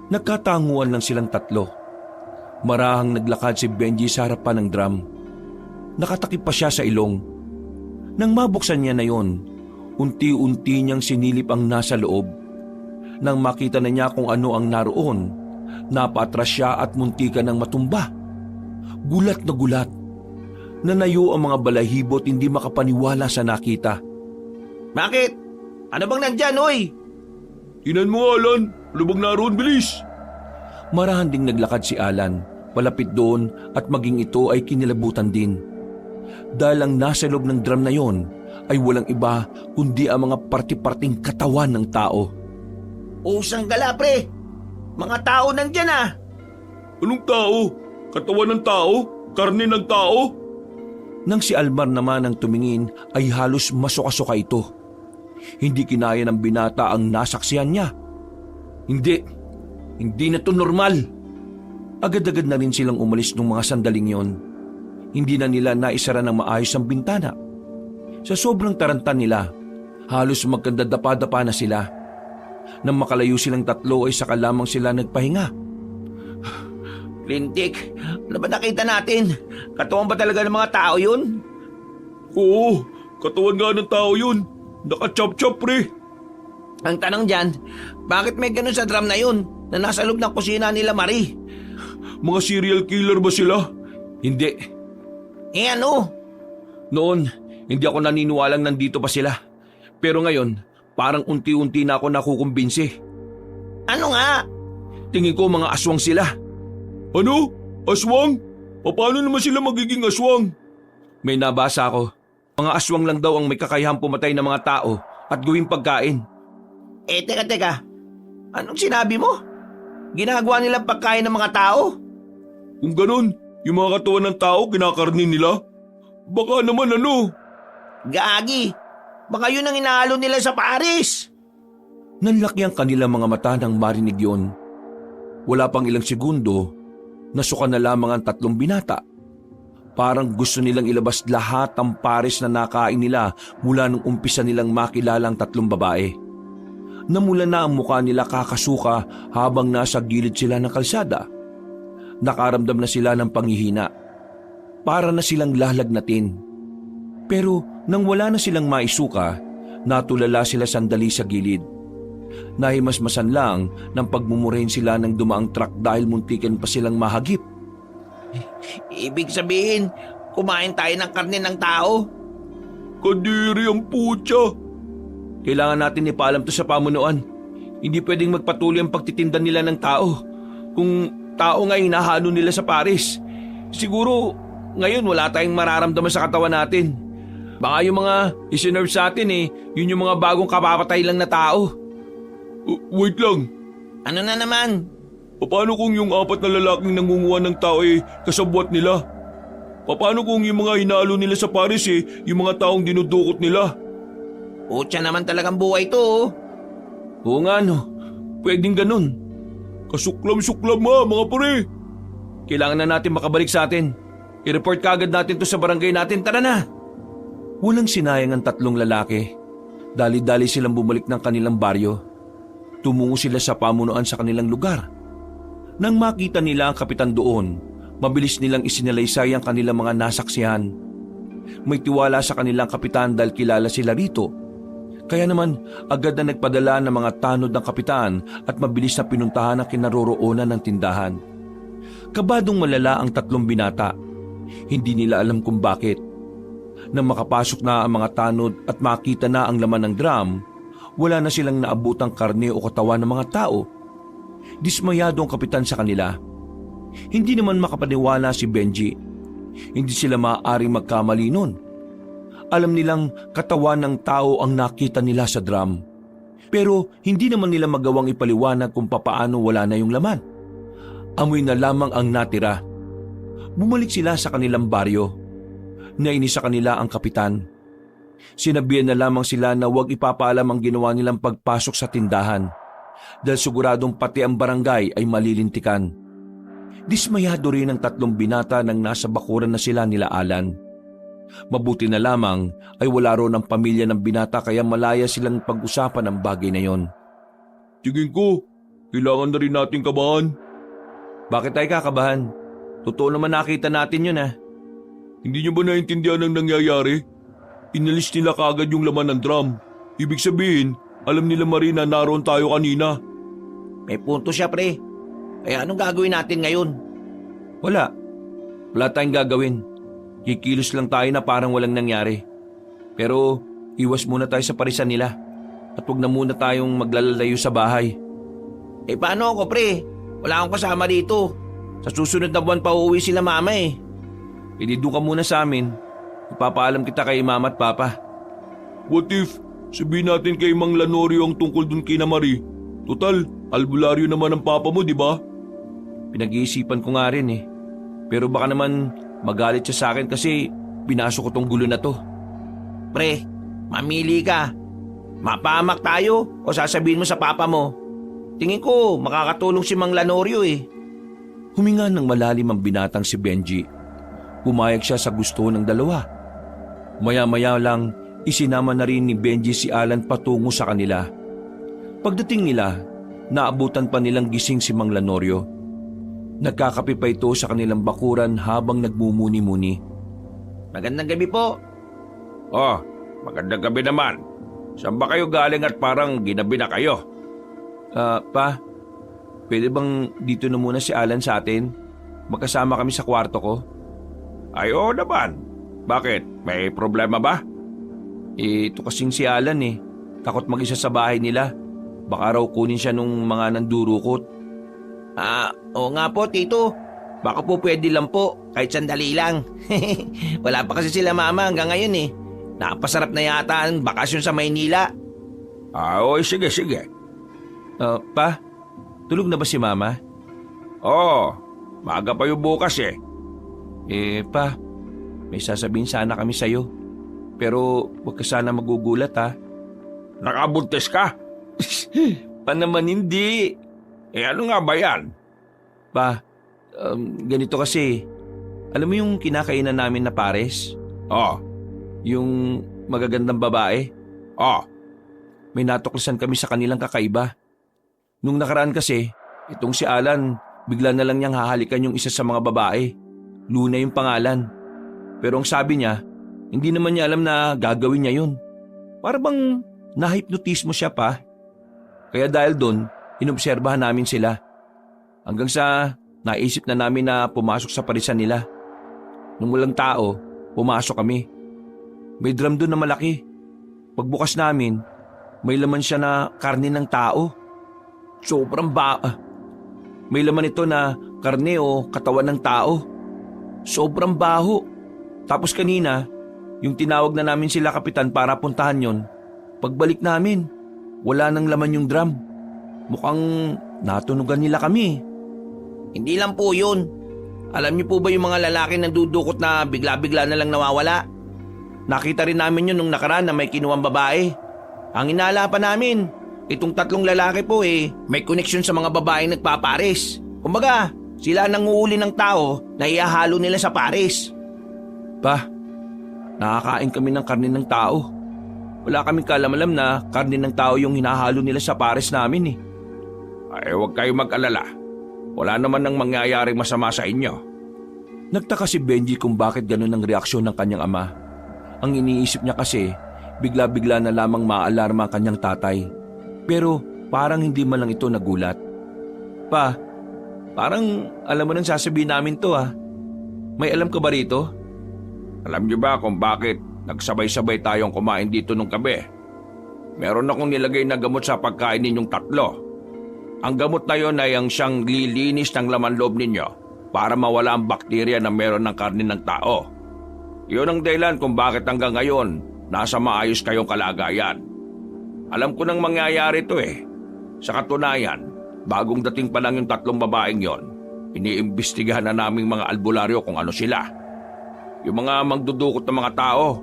Nagkatanguan lang silang tatlo. Marahang naglakad si Benji sa harapan ng drum. Nakatakip pa siya sa ilong. Nang mabuksan niya na yon, unti-unti niyang sinilip ang nasa loob. Nang makita na niya kung ano ang naroon, napatras siya at muntikan ng matumba. Gulat na gulat. Nanayo ang mga balahibo at hindi makapaniwala sa nakita. Bakit? Ano bang nandyan, oy? Tinan mo nga, Alan. Ano bang naroon, bilis? Marahan ding naglakad si Alan, palapit doon at maging ito ay kinilabutan din. Dahil ang nasa loob ng drum na yon ay walang iba kundi ang mga parti-parting katawan ng tao. Usang gala, pre. Mga tao nandyan ah. Anong tao? Katawan ng tao? Karne ng tao? Nang si Almar naman ang tumingin ay halos masuka-suka ito. Hindi kinaya ng binata ang nasaksihan niya. Hindi na to normal. Agad-agad na rin silang umalis ng mga sandaling yon. Hindi na nila naisara ng maayos ang bintana. Sa sobrang taranta nila, halos magkandadapa-dapa na sila. Nang makalayo silang tatlo ay saka lamang sila nagpahinga. Lintik, ano ba nakita natin? Katawan ba talaga ng mga tao yun? Oo, katawan nga ng tao yun. Naka-chop-chop, pre. Ang tanong dyan, bakit may ganun sa drum na yun na nasa loob ng kusina nila Marie? Mga serial killer ba sila? Hindi. Eh ano? Noon, hindi ako naniniwalang nandito pa sila. Pero ngayon, parang unti-unti na ako nakukumbinsi. Ano nga? Tingin ko mga aswang sila. Ano? Aswang? Paano naman sila magiging aswang? May nabasa ako. Mga aswang lang daw ang may kakayahang pumatay ng mga tao at gawing pagkain. Eh teka, anong sinabi mo? Ginagawa nilang pagkain ng mga tao? Kung ganun, yung mga katawan ng tao kinakarni nila? Baka naman ano? Gagi, baka yun ang inahalo nila sa Paris. Nanlaki ang kanilang mga mata nang marinig yun. Wala pang ilang segundo, nasuka na lamang ang tatlong binata. Parang gusto nilang ilabas lahat ang pares na nakain nila mula nung umpisa nilang makilala ang tatlong babae. Namula na ang mukha nila kakasuka habang nasa gilid sila ng kalsada. Nakaramdam na sila ng panghihina. Para na silang lalagnatin. Pero nang wala na silang maisuka, natulala sila sandali sa gilid. Nahimasmasan lang ng pagmumurahin sila ng dumaang truck dahil muntikan pa silang mahagip. Ibig sabihin, kumain tayo ng karne ng tao? Kadiri ang putya. Kailangan natin ipaalam to sa pamunuan. Hindi pwedeng magpatuloy ang pagtitinda nila ng tao. Kung tao nga hinahalo nila sa Paris, siguro ngayon wala tayong mararamdaman sa katawan natin. Baka yung mga isinerve sa atin yun yung mga bagong kapapatay lang na tao. Wait lang. Ano na naman? Paano kung yung 4 na lalaking nangunguha ng tao kasabwat nila? Paano kung yung mga hinalo nila sa Paris yung mga taong dinudukot nila? Putya naman talagang buhay to. Oo nga no, pwedeng ganun. Kasuklam-suklam mga pare. Kailangan na natin makabalik sa atin. I-report kaagad natin to sa barangay natin, tara na. Walang sinayang ang tatlong lalaki. Dali-dali silang bumalik ng kanilang baryo. Tumungo sila sa pamunuan sa kanilang lugar. Nang makita nila ang kapitan doon, mabilis nilang isinalaysay ang kanilang mga nasaksihan. May tiwala sa kanilang kapitan dahil kilala sila rito. Kaya naman agad na nagpadala ng mga tanod ng kapitan at mabilis na pinuntahan ang kinaroroonan ng tindahan. Kabadong malala ang tatlong binata. Hindi nila alam kung bakit. Nang makapasok na ang mga tanod at makita na ang laman ng drum, wala na silang naabutang karne o katawan ng mga tao. Dismayado ang kapitan sa kanila. Hindi naman makapaniwala si Benji. Hindi sila maaaring magkamali nun. Alam nilang katawan ng tao ang nakita nila sa drum. Pero hindi naman nila magawang ipaliwanag kung papaano wala na yung laman. Amoy na lamang ang natira. Bumalik sila sa kanilang baryo. Nainis sa kanila ang kapitan. Sinabihan na lamang sila na huwag ipapaalam ang ginawa nilang pagpasok sa tindahan dahil siguradong pati ang barangay ay malilintikan. Dismayado rin ang tatlong binata nang nasa bakuran na sila nila Alan. Mabuti na lamang ay wala ron ang pamilya ng binata kaya malaya silang pag-usapan ang bagay na yon. Tingin ko, kailangan na rin natin kabahan. Bakit tayo kakabahan? Totoo naman nakita natin yun Hindi niyo ba naintindihan ang nangyayari? Inalis nila kaagad yung laman ng drum. Ibig sabihin, alam nila Marina naroon tayo kanina. May punto siya, pre. Kaya anong gagawin natin ngayon? Wala. Wala tayong gagawin. Kikilos lang tayo na parang walang nangyari. Pero iwas muna tayo sa parisan nila. At huwag na muna tayong maglalalayo sa bahay. Paano ako, pre? Wala akong kasama dito. Sa susunod na buwan pa uuwi sila mama Doon ka muna sa amin. Ipapaalam kita kay mama at papa. What if sabihin natin kay Mang Lanorio ang tungkol dun kay na Marie? Total, albularyo naman ang papa mo, di ba? Pinag-iisipan ko nga rin Pero baka naman magalit siya sa akin kasi pinasok ko tong gulo na to. Pre, mamili ka. Mapahamak tayo o sasabihin mo sa papa mo? Tingin ko makakatulong si Mang Lanorio Huminga ng malalim ang binatang si Benji. Pumayag siya sa gusto ng dalawa. Maya-maya lang, isinama na rin ni Benji si Alan patungo sa kanila. Pagdating nila, naabutan pa nilang gising si Mang Lanorio. Nagkakape pa ito sa kanilang bakuran habang nagmumuni-muni. Magandang gabi po. Oh, magandang gabi naman. Saan ba kayo galing at parang ginabi na kayo? Pa, pwede bang dito na muna si Alan sa atin? Magkasama kami sa kwarto ko. Ay, oo naman. Bakit? May problema ba? Ito kasing si Alan Takot mag-isa sa bahay nila. Baka raw kunin siya nung mga nandurukot. Oo nga po, Tito. Baka po pwede lang po, kahit sandali lang. Wala pa kasi sila mama hanggang ngayon Napasarap na yata ang bakasyon sa Maynila. Oy, sige. Pa, tulog na ba si mama? Oo, maaga pa yung bukas Pa, may sasabihin sana kami sa'yo. Pero huwag ka sana magugulat Nakabuntis ka? Pa naman hindi. Ano nga ba yan? Pa, ganito kasi. Alam mo yung kinakainan namin na pares? Oh, Yung magagandang babae? oh. May natuklasan kami sa kanilang kakaiba. Nung nakaraan kasi, itong si Alan, bigla na lang niyang hahalikan yung isa sa mga babae. Luna yung pangalan. Pero ang sabi niya, hindi naman niya alam na gagawin niya yun. Para bang nahipnotismo siya pa. Kaya dahil doon, inobserbahan namin sila. Hanggang sa naisip na namin na pumasok sa parisan nila. Nung walang tao, pumasok kami. May drum doon na malaki. Pagbukas namin, may laman siya na karne ng tao. Sobrang May laman ito na karne o katawan ng tao. Sobrang baho. Tapos kanina, yung tinawag na namin sila kapitan para puntahan yon. Pagbalik namin, wala nang laman yung drum. Mukhang natunugan nila kami. Hindi lang po yun. Alam niyo po ba yung mga lalaki na dudukot na bigla-bigla na lang nawawala? Nakita rin namin yun nung nakaraan na may kinuwang babae. Ang inala pa namin, itong 3 lalaki po may koneksyon sa mga babaeng nagpapares. Kumbaga, sila nanguuli ng tao na ihahalo nila sa pares. Pa, nakakain kami ng karne ng tao. Wala kaming kaalam-alam na karne ng tao yung hinahalo nila sa pares namin Ay, huwag kayong mag-alala. Wala naman nang mangyayaring masama sa inyo. Nagtaka si Benji kung bakit ganun ang reaksyon ng kanyang ama. Ang iniisip niya kasi, bigla-bigla na lamang maaalarma ang kanyang tatay. Pero parang hindi man lang ito nagulat. Pa, parang alam mo nang sasabihin namin to May alam ka ba rito? Alam niyo ba kung bakit nagsabay-sabay tayong kumain dito nung gabi? Meron akong nilagay na gamot sa pagkain ninyong 3. Ang gamot na yon ay ang siyang lilinis ng laman loob ninyo para mawala ang bakterya na meron ng karne ng tao. Yun ang dahilan kung bakit hanggang ngayon nasa maayos kayong kalagayan. Alam ko nang mangyayari ito Sa katunayan, bagong dating pa lang yung 3 babaeng yon, iniimbestigahan na naming mga albularyo kung ano sila. Yung mga magdudukot ng mga tao.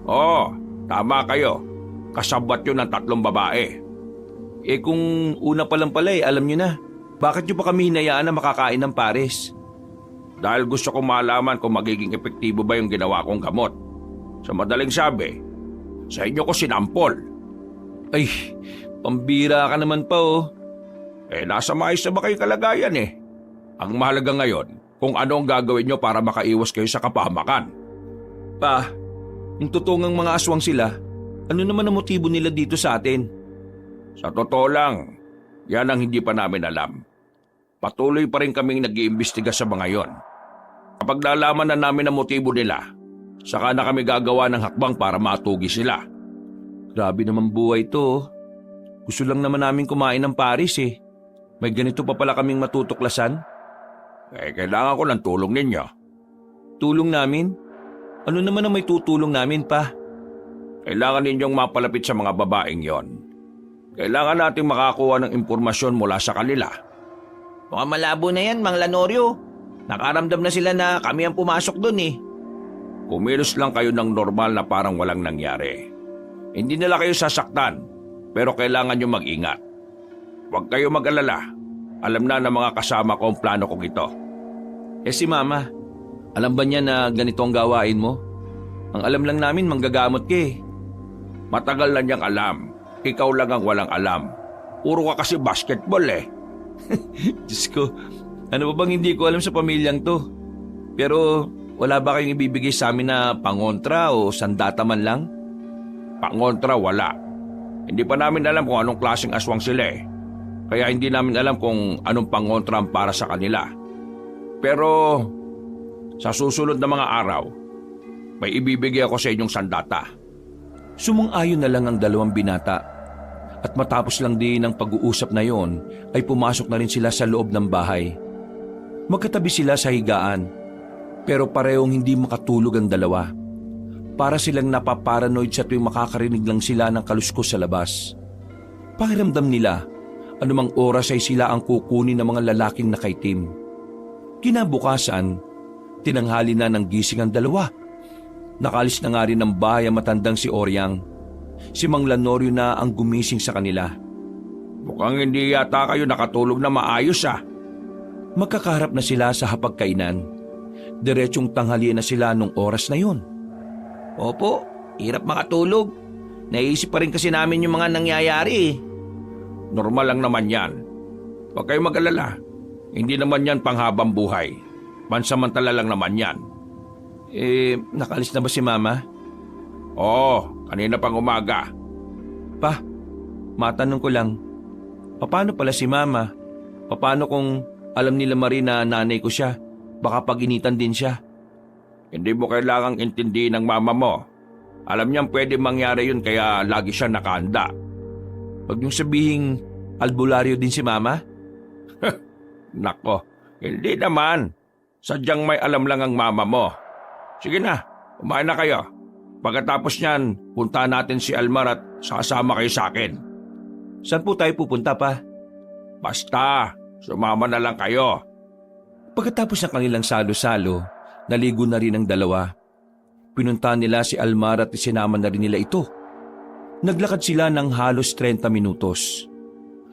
Oo, tama kayo. Kasabwat yun ng 3 babae. Kung una pa lang pala alam nyo na. Bakit nyo pa kami hinayaan na makakain ng pares? Dahil gusto kong malaman kung magiging epektibo ba yung ginawa kong gamot. Sa madaling sabi, sa inyo ko sinampol. Ay, pambira ka naman pa Nasa maayos na ba kayong kalagayan Ang mahalaga ngayon, kung ano ang gagawin nyo para makaiwas kayo sa kapahamakan. Pa, kung totoong mga aswang sila, ano naman ang motibo nila dito sa atin? Sa totoo lang, yan ang hindi pa namin alam. Patuloy pa rin kaming nag-iimbestiga sa mga yon. Kapag nalaman na namin ang motibo nila, saka na kami gagawa ng hakbang para matugi sila. Grabe naman buhay to. Gusto lang naman namin kumain ng Paris eh. May ganito pa pala kaming matutuklasan. Kailangan ko ng tulong ninyo. Tulong namin? Ano naman ang may tutulong namin pa? Kailangan ninyong mapalapit sa mga babaeng yon. Kailangan nating makakuha ng impormasyon mula sa kanila. Mukhang malabo na yan, Mang Lanorio. Nakaramdam na sila na kami ang pumasok dun eh. Kumilos lang kayo ng normal na parang walang nangyari. Hindi nila kayo sasaktan, pero kailangan nyo mag-ingat. Huwag kayo mag-alala. Alam na ng mga kasama ko ang plano kong ito. Si Mama, alam ba niya na ganito ang gawain mo? Ang alam lang namin manggagamot ka eh. Matagal na niyang alam. Ikaw lang ang walang alam. Puro ka kasi basketball eh. Diyos ko, ano ba bang hindi ko alam sa pamilyang to? Pero wala ba kayong ibibigay sa amin na pangontra o sandata man lang? Pangontra wala. Hindi pa namin alam kung anong klaseng aswang sila eh. Kaya hindi namin alam kung anong pangontra ang para sa kanila. Pero sa susunod na mga araw, may ibibigay ako sa inyong sandata. Sumang-ayon na lang ang dalawang binata. At matapos lang din ang pag-uusap na yon, ay pumasok na rin sila sa loob ng bahay. Magkatabi sila sa higaan, pero parehong hindi makatulog ang dalawa. Para silang napaparanoid sa tuwing makakarinig lang sila ng kaluskos sa labas. Pakiramdam nila, anumang oras ay sila ang kukunin ng mga lalaking nakaitim. Kinabukasan, tinanghali na ng gising ang dalawa. Nakalis na nga rin ng bahay ang matandang si Oryang. Si Mang Lanorio na ang gumising sa kanila. Mukhang hindi yata kayo nakatulog na maayos ah. Magkakaharap na sila sa hapagkainan. Diretsong tanghalian na sila nung oras na yun. Opo, hirap makatulog. Naisip pa rin kasi namin yung mga nangyayari eh. Normal lang naman yan. Huwag kayong mag-alala. Hindi naman yan panghabang buhay. Pansamantala lang naman yan. Nakalis na ba si Mama? Oo, kanina pang umaga. Pa, matanong ko lang. Paano pala si Mama? Paano kung alam nila Marie na nanay ko siya? Baka pag-initan din siya. Hindi mo kailangang intindihin ng mama mo. Alam niyang pwede mangyari yun kaya lagi siya nakahanda. Huwag niyong sabihing albularyo din si Mama? Nako, hindi naman. Sadyang may alam lang ang mama mo. Sige na, kumain na kayo. Pagkatapos niyan, puntahan natin si Almar at sasama kayo sa akin. Saan po tayo pupunta pa? Basta, sumama na lang kayo. Pagkatapos ng kanilang salo-salo, naligo na rin ang dalawa. Pinuntahan nila si Almar at isinama na rin nila ito. Naglakad sila ng halos 30 minutos.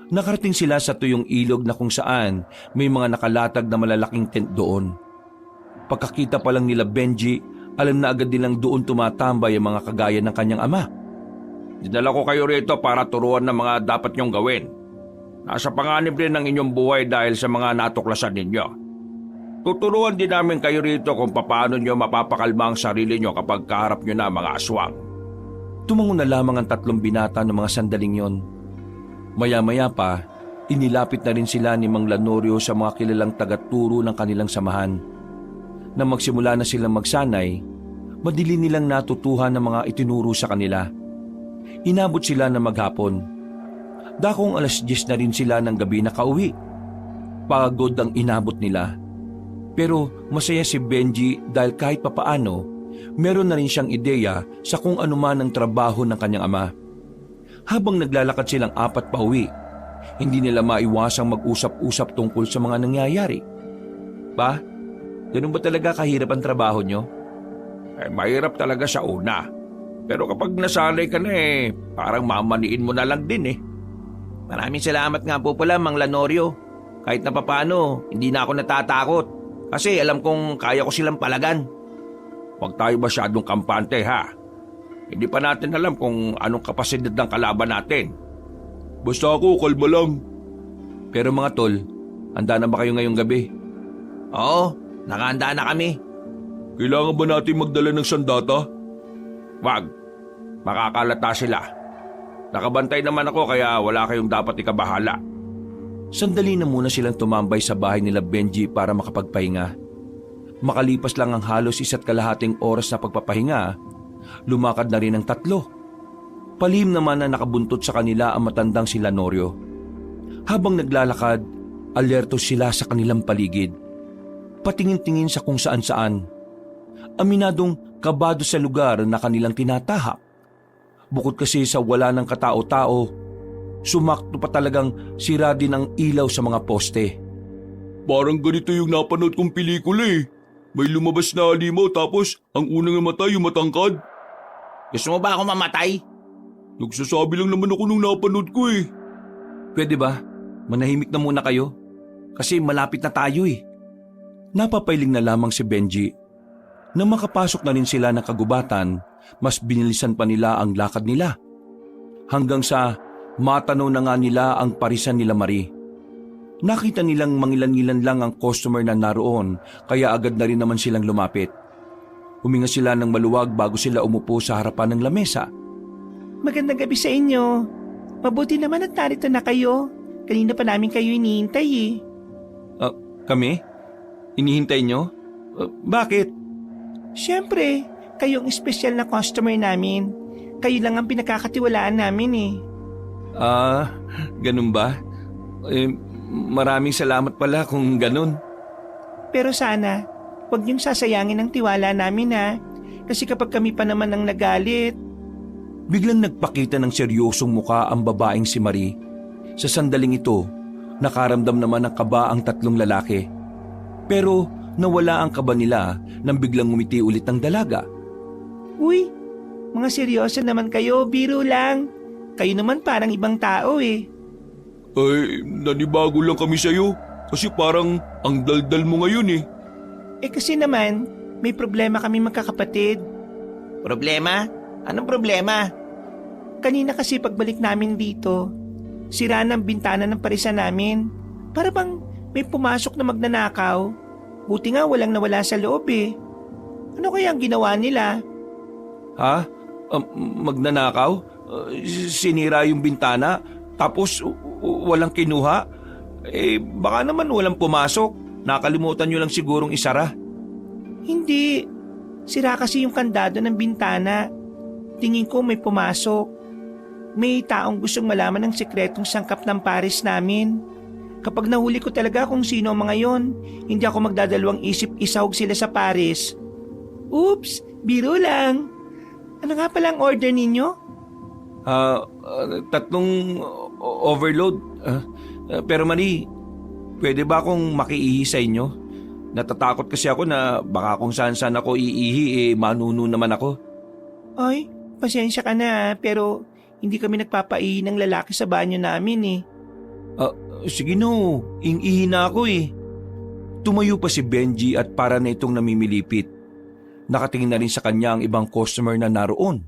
Nakarating sila sa tuyong ilog na kung saan may mga nakalatag na malalaking tent doon. Pagkakita pa lang nila Benji, alam na agad nilang doon tumatambay ang mga kagaya ng kanyang ama. Dinala ko kayo rito para turuan ng mga dapat niyong gawin. Nasa panganib rin ng inyong buhay dahil sa mga natuklasan ninyo. Tuturuan din namin kayo rito kung paano nyo mapapakalma ang sarili nyo kapag kaharap nyo na mga aswang. Tumango na lamang ang 3 binata ng mga sandaling yon. Maya-maya pa, inilapit na rin sila ni Mang Lanorio sa mga kilalang tagaturo ng kanilang samahan. Nang magsimula na silang magsanay, madili nilang natutuhan ng mga itinuro sa kanila. Inabot sila na maghapon. Dakong alas 10 na rin sila ng gabi nakauwi. Pagod ang inabot nila. Pero masaya si Benji dahil kahit papaano, meron na rin siyang ideya sa kung anuman ang trabaho ng kanyang ama. Habang naglalakad silang 4 pauwi, hindi nila maiwasang mag-usap-usap tungkol sa mga nangyayari. Pa, ganun ba talaga kahirap ang trabaho nyo? Mahirap talaga sa una. Pero kapag nasanay ka na parang mamaniin mo na lang din Maraming salamat nga po pala, Mang Lanorio. Kahit na papano, hindi na ako natatakot. Kasi alam kong kaya ko silang palagan. Huwag tayo masyadong kampante ha. Hindi pa natin alam kung anong kapasidad ng kalaban natin. Basta ako, kalma lang. Pero mga tol, handa na ba kayo ngayong gabi? Oo, Nakahanda na kami. Kailangan ba natin magdala ng sandata? Wag. Makakalata sila. Nakabantay naman ako kaya wala kayong dapat ikabahala. Sandali na muna silang tumambay sa bahay nila Benji para makapagpahinga. Makalipas lang ang halos 1.5 oras na pagpapahinga, lumakad na rin ang 3. Palihim naman na nakabuntot sa kanila ang matandang sila Norio. Habang naglalakad, alerto sila sa kanilang paligid. Patingin-tingin sa kung saan-saan. Aminadong kabado sa lugar na kanilang tinatahak. Bukod kasi sa wala ng katao-tao, sumakto pa talagang sira din ang ilaw sa mga poste. Parang ganito yung napanood kong pelikula eh. May lumabas na halimaw tapos ang unang namatay yung matangkad. Gusto mo ba ako mamatay? Nagsasabi lang naman ako nung napanood ko eh. Pwede ba? Manahimik na muna kayo. Kasi malapit na tayo eh. Napapailing na lamang si Benji. Nang makapasok na rin sila ng kagubatan, mas binilisan pa nila ang lakad nila. Hanggang sa matanaw na nga nila ang parisan nila Marie. Nakita nilang mangilan-ngilan lang ang customer na naroon kaya agad na rin naman silang lumapit. Huminga sila ng maluwag bago sila umupo sa harapan ng lamesa. Magandang gabi sa inyo. Mabuti naman at narito na kayo. Kanina pa namin kayo hinihintay eh. Kami? Inihintay nyo? Bakit? Siyempre, kayong espesyal na customer namin. Kayo lang ang pinakakatiwalaan namin eh. Ganun ba? Maraming salamat pala kung ganun. Pero sana, huwag niyong sasayangin ang tiwala namin ha. Kasi kapag kami pa naman ang nagalit. Biglang nagpakita ng seryosong muka ang babaeng si Marie. Sa sandaling ito, nakaramdam naman ng kaba ang 3 lalaki. Pero nawala ang kaba nila nang biglang ngumiti ulit ang dalaga. Uy, mga seryoso naman kayo, biro lang. Kayo naman parang ibang tao eh. Ay, nanibago lang kami sa'yo. Kasi parang ang daldal mo ngayon eh. Kasi naman, may problema kami magkakapatid. Problema? Anong problema? Kanina kasi pagbalik namin dito, sira ng bintana ng parisan namin. Para bang may pumasok na magnanakaw. Buti nga walang nawala sa loob eh. Ano kaya ang ginawa nila? Ha? Magnanakaw? Sinira yung bintana? Tapos walang kinuha? Baka naman walang pumasok. Nakalimutan nyo lang sigurong isara. Hindi. Sira kasi yung kandado ng bintana. Tingin ko may pumasok. May taong gustong malaman ng sekretong sangkap ng pares namin. Kapag nahuli ko talaga kung sino ang mga yon, hindi ako magdadalawang isip isahog sila sa pares. Oops, biro lang. Ano nga pala ang order ninyo? 3 overload. Pero Marie, pwede ba akong makiihi sa inyo? Natatakot kasi ako na baka kung saan-saan ako iihi, manuno naman ako. Ay, pasensya ka na pero hindi kami nagpapaihi ng lalaki sa banyo namin eh. Sige no, iihi na ako eh. Tumayo pa si Benji at para na itong namimilipit. Nakatingin na rin sa kanya ang ibang customer na naroon.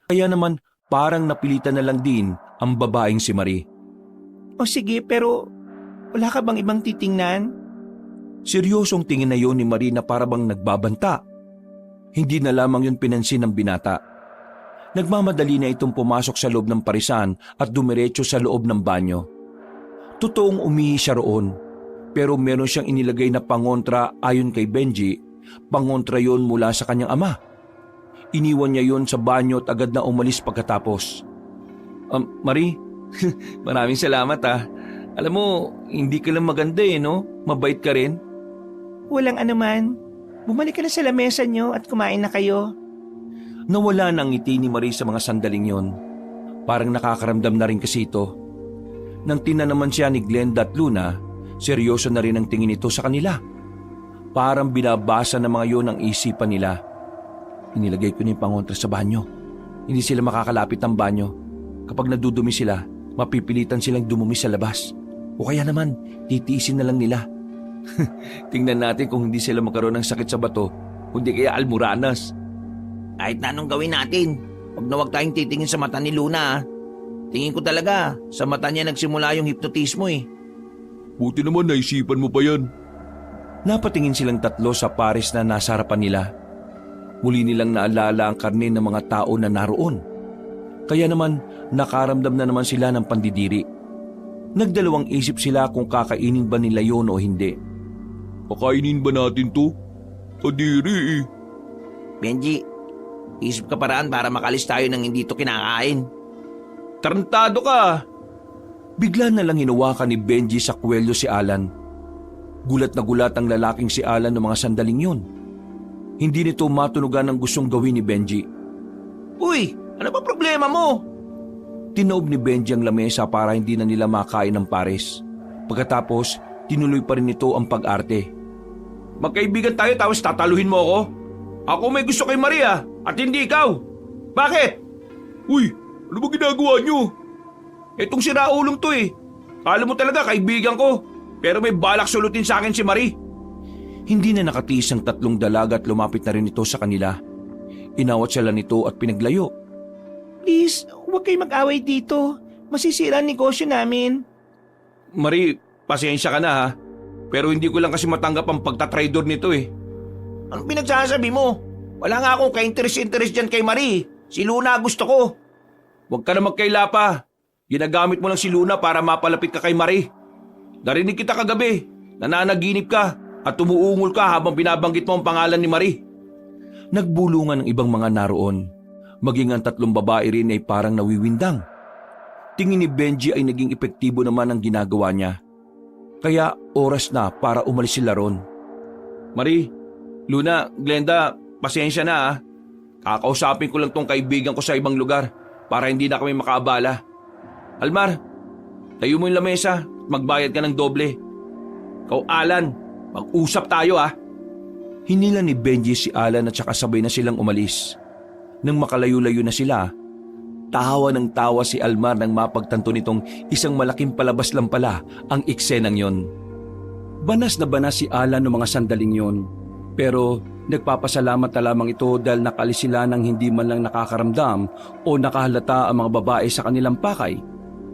Kaya naman parang napilitan na lang din ang babaeng si Marie. O sige pero wala ka bang ibang titingnan? Seryosong tingin na yun ni Marie na parabang nagbabanta. Hindi na lamang yun pinansin ng binata. Nagmamadali na itong pumasok sa loob ng parisan at dumiretso sa loob ng banyo. Totoong umihi siya roon, pero meron siyang inilagay na pangontra ayon kay Benji, pangontra yon mula sa kanyang ama. Iniwan niya yon sa banyo at agad na umalis pagkatapos. Marie, maraming salamat ah. Alam mo, hindi ka lang maganda no? Mabait ka rin. Walang anuman. Bumalik ka na sa lamesa nyo at kumain na kayo. Nawala na ang ngiti ni Marie sa mga sandaling yon. Parang nakakaramdam na rin kasi ito. Nang tinanaman siya ni Glenda at Luna, seryoso na rin ang tingin ito sa kanila. Parang binabasa ng mga yon ang isipan nila. Inilagay ko na yung pangontra sa banyo. Hindi sila makakalapit ng banyo. Kapag nadudumi sila, mapipilitan silang dumumi sa labas. O kaya naman, titiisin na lang nila. Tingnan natin kung hindi sila magkaroon ng sakit sa bato, kundi kaya almuranas. Kahit na anong gawin natin, huwag na huwag tayong titingin sa mata ni Luna. Tingin ko talaga, sa mata niya nagsimula yung hipnotismo eh. Buti naman naisipan mo pa yan. Napatingin silang tatlo sa pares na nasa harapan nila. Muli nilang naalala ang karne ng mga tao na naroon. Kaya naman nakaramdam na naman sila ng pandidiri. Nagdalawang isip sila kung kakainin ba nila yon o hindi. Pakainin ba natin to? Kadiri eh. Benji, isip ka paraan para makalis tayo ng hindi to kinakain. Tarantado ka! Bigla na lang hinawakan ni Benji sa kwelyo si Alan. Gulat na gulat ang lalaking si Alan ng mga sandaling yun. Hindi nito matunugan ang gustong gawin ni Benji. Uy, ano ba problema mo? Tinaob ni Benji ang lamesa para hindi na nila makain ng pares. Pagkatapos, tinuloy pa rin nito ang pag-arte. Magkaibigan tayo tapos tataluhin mo ako? Ako may gusto kay Maria at hindi ikaw. Bakit? Uy, ano ba ginagawa nyo? Itong siraulong to eh. Kala mo talaga kaibigan ko. Pero may balak sulutin sa akin si Marie. Hindi na nakatiis ang tatlong dalaga at lumapit na rin ito sa kanila. Inawat sila nito at pinaglayo. Please, huwag kayo mag-away dito. Masisira ang negosyo namin. Marie, pasensya ka na ha. Pero hindi ko lang kasi matanggap ang pagtatraidor nito eh. Anong pinagsasabi mo? Wala nga akong ka-interest dyan kay Marie. Si Luna gusto ko. Huwag ka na magkaila pa. Ginagamit mo lang si Luna para mapalapit ka kay Marie. Narinig kita kagabi. Nananaginip ka at tumuungol ka habang binabanggit mo ang pangalan ni Marie. Nagbulungan ang ibang mga naroon. Maging ang tatlong babae rin ay parang nawiwindang. Tingin ni Benji ay naging epektibo naman ang ginagawa niya. Kaya oras na para umalis sila ron. Marie, Luna, Glenda, pasensya na ha. Kakausapin ko lang tong kaibigan ko sa ibang lugar para hindi na kami makaabala. Almar, tayo mo yung lamesa. Magbayad ka ng doble. Ikaw, Alan, mag-usap tayo ha. Hinila ni Benji si Alan at saka sabay na silang umalis. Nang makalayo-layo na sila, tawa ng tawa si Almar nang mapagtanto nitong isang malaking palabas lang pala ang eksenang yon. Banas na banas si Alan ng mga sandaling yon. Pero nagpapasalamat na lamang ito dahil nakalis sila nang hindi man lang nakakaramdam o nakahalata ang mga babae sa kanilang pakay.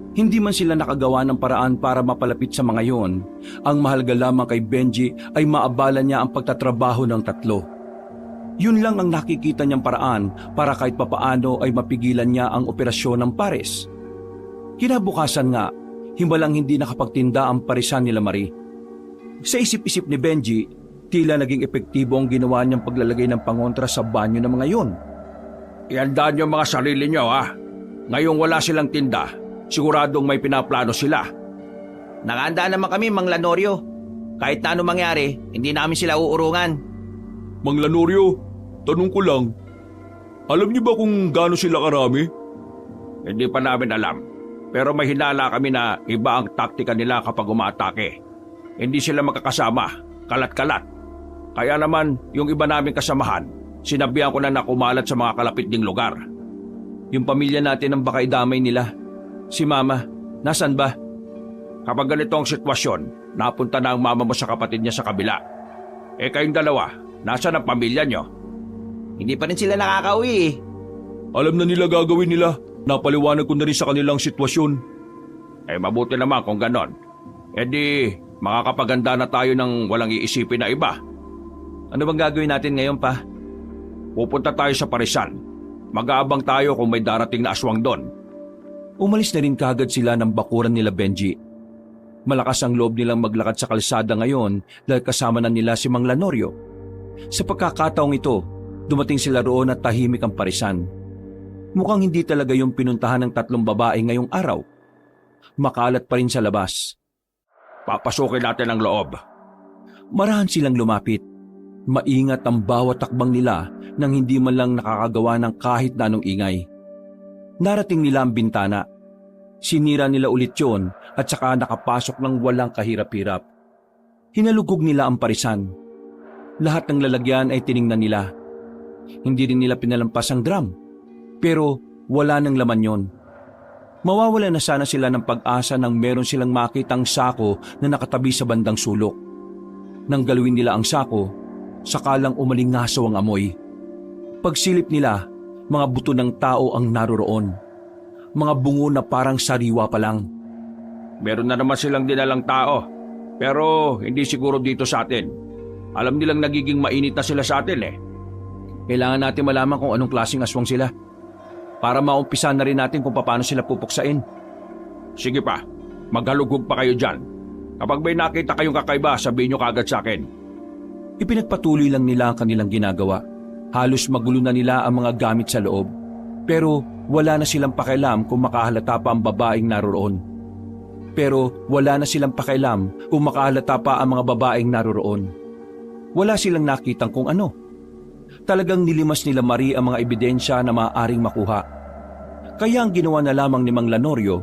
Hindi man sila nakagawa ng paraan para mapalapit sa mga yon. Ang mahalaga lamang kay Benji ay maabala niya ang pagtatrabaho ng tatlo. Yun lang ang nakikita niyang paraan para kahit papaano ay mapigilan niya ang operasyon ng pares. Kinabukasan nga, himbalang hindi nakapagtinda ang parisan nila Marie. Sa isip-isip ni Benji, tila naging epektibo ang ginawa niyang paglalagay ng pangontra sa banyo ng mga yon. Ihandaan niyo ang mga sarili niyo ha. Ngayong wala silang tinda, siguradong may pinaplano sila. Nakahanda naman kami, Mang Lanorio. Kahit na ano mangyari, hindi namin sila uurungan. Mang Lanorio, tanong ko lang. Alam niyo ba kung gaano sila karami? Hindi pa namin alam. Pero may hinala kami na iba ang taktika nila kapag umaatake. Hindi sila magkakasama, kalat-kalat. Kaya naman, yung iba naming kasamahan, sinabihan ko na kumalat sa mga kalapit ding lugar. Yung pamilya natin ang baka idamay nila. Si Mama, nasan ba? Kapag ganito ang sitwasyon, napunta na ang mama mo sa kapatid niya sa kabila. Kayong dalawa, nasaan ang pamilya niyo? Hindi pa rin sila nakakauwi eh. Alam na nila gagawin nila. Napaliwanag ko na rin sa kanilang sitwasyon. Mabuti naman kung ganon. Di, makakapaganda na tayo ng walang iisipin na iba. Ano bang gagawin natin ngayon pa? Pupunta tayo sa Parisan. Mag-aabang tayo kung may darating na aswang doon. Umalis na rin kagad sila ng bakuran nila Benji. Malakas ang loob nilang maglakad sa kalsada ngayon dahil kasama na nila si Mang Lanorio. Sa pagkakataong ito, dumating sila roon at tahimik ang parisan. Mukhang hindi talaga yung pinuntahan ng tatlong babae ngayong araw. Makalat pa rin sa labas. Papasukin natin ang loob. Marahan silang lumapit. Maingat ang bawat takbang nila nang hindi man lang nakakagawa ng kahit na anong ingay. Narating nila ang bintana. Sinira nila ulit yon at saka nakapasok ng walang kahirap-hirap. Hinalugog nila ang parisan. Lahat ng lalagyan ay tiningnan nila. Hindi rin nila pinalampas ang drum. Pero wala nang laman yon. Mawawala na sana sila ng pag-asa nang meron silang makitang sako na nakatabi sa bandang sulok. Nang galawin nila ang sako, sakalang umalingasaw ang amoy. Pagsilip nila, mga buto ng tao ang naroroon. Mga bungo na parang sariwa pa lang. Meron na naman silang dinalang tao. Pero hindi siguro dito sa atin. Alam nilang nagiging mainit na sila sa atin eh. Kailangan natin malaman kung anong klaseng aswang sila para maumpisa na rin natin kung paano sila pupuksain. Sige pa, maghalugog pa kayo dyan. Kapag may nakita kayong kakaiba, sabihin nyo kaagad sa akin. Ipinagpatuloy lang nila ang kanilang ginagawa. Halos magulo na nila ang mga gamit sa loob. Pero wala na silang pakialam kung makahalata pa ang babaeng naroroon. Wala silang nakitang kung ano. Talagang nilimas nila Marie ang mga ebidensya na maaaring makuha. Kaya ang ginawa na lamang ni Mang Lanorio,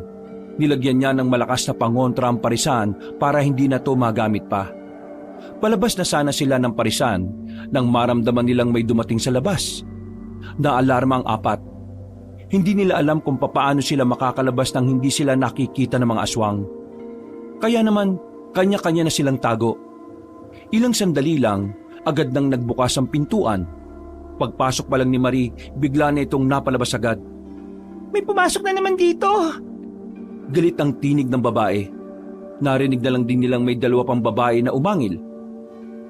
nilagyan niya ng malakas na pangontra ang parisan para hindi na to magamit pa. Palabas na sana sila ng parisan nang maramdaman nilang may dumating sa labas. Naalarma ang apat. Hindi nila alam kung papaano sila makakalabas nang hindi sila nakikita ng mga aswang. Kaya naman, kanya-kanya na silang tago. Ilang sandali lang, agad nang nagbukas ang pintuan. Pagpasok pa lang ni Marie, bigla na itong napalabas agad. May pumasok na naman dito. Galit ang tinig ng babae. Narinig na lang din nilang may dalawa pang babae na umangil.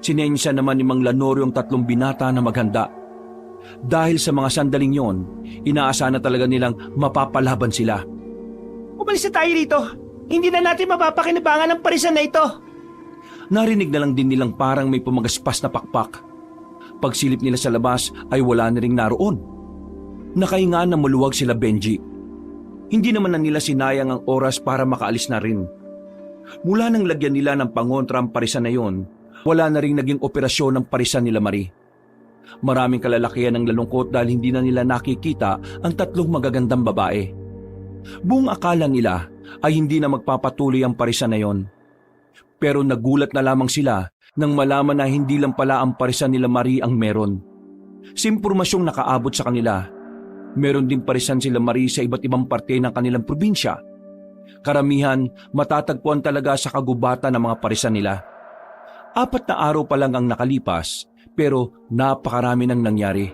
Sinensya naman ni Mang Lanorio ang 3 binata na maghanda. Dahil sa mga sandaling yon, inaasahan na talaga nilang mapapalaban sila. Umalis na tayo dito. Hindi na natin mapapakinabangan ng parisan na ito. Narinig na lang din nilang parang may pumagaspas na pakpak. Pagsilip nila sa labas ay wala na ring naroon. Nakahingaan na maluwag sila Benji. Hindi naman na nila sinayang ang oras para makaalis na rin. Mula nang lagyan nila ng pangontra ang parisan na yon, wala na ring naging operasyon ng parisan nila Marie. Maraming kalalakihan ng lalungkot dahil hindi na nila nakikita ang 3 magagandang babae. Buong akala nila ay hindi na magpapatuloy ang parisan na yon. Pero nagulat na lamang sila nang malaman na hindi lang pala ang parisan nila Marie ang meron. Sa impormasyong nakaabot sa kanila, meron din parisan sila Marie sa iba't ibang parte ng kanilang probinsya. Karamihan matatagpuan talaga sa kagubatan ng mga parisan nila. 4 na araw pa lang ang nakalipas, pero napakarami nang nangyari.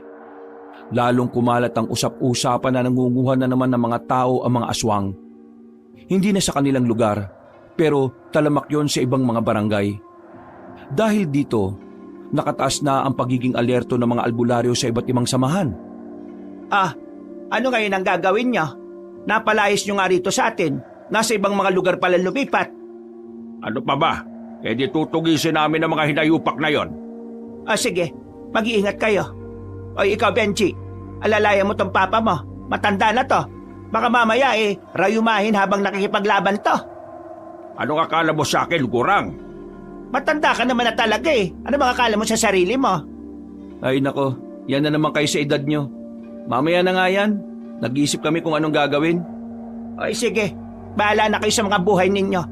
Lalong kumalat ang usap-usapan na nangunguha na naman ng mga tao ang mga aswang. Hindi na sa kanilang lugar, pero talamak yon sa ibang mga barangay. Dahil dito, nakataas na ang pagiging alerto ng mga albularyo sa iba't ibang samahan. Ano ngayon ang gagawin nyo? Napalayas nyo nga rito sa atin. Nasa ibang mga lugar pala lumipat. Ano pa ba? E di tutugisin namin ang mga hinayupak na yon. Sige, mag-iingat kayo. O ikaw Benji, alalayan mo tong papa mo. Matanda na to. Baka mamaya rayumahin habang nakikipaglaban to. Anong akala mo sa akin, Gurang? Matanda ka naman na talaga Ano bang akala mo sa sarili mo? Ay nako, yan na naman kayo sa edad nyo. Mamaya na nga yan. Nag-iisip kami kung anong gagawin. Oy sige, bahala na kayo sa mga buhay ninyo.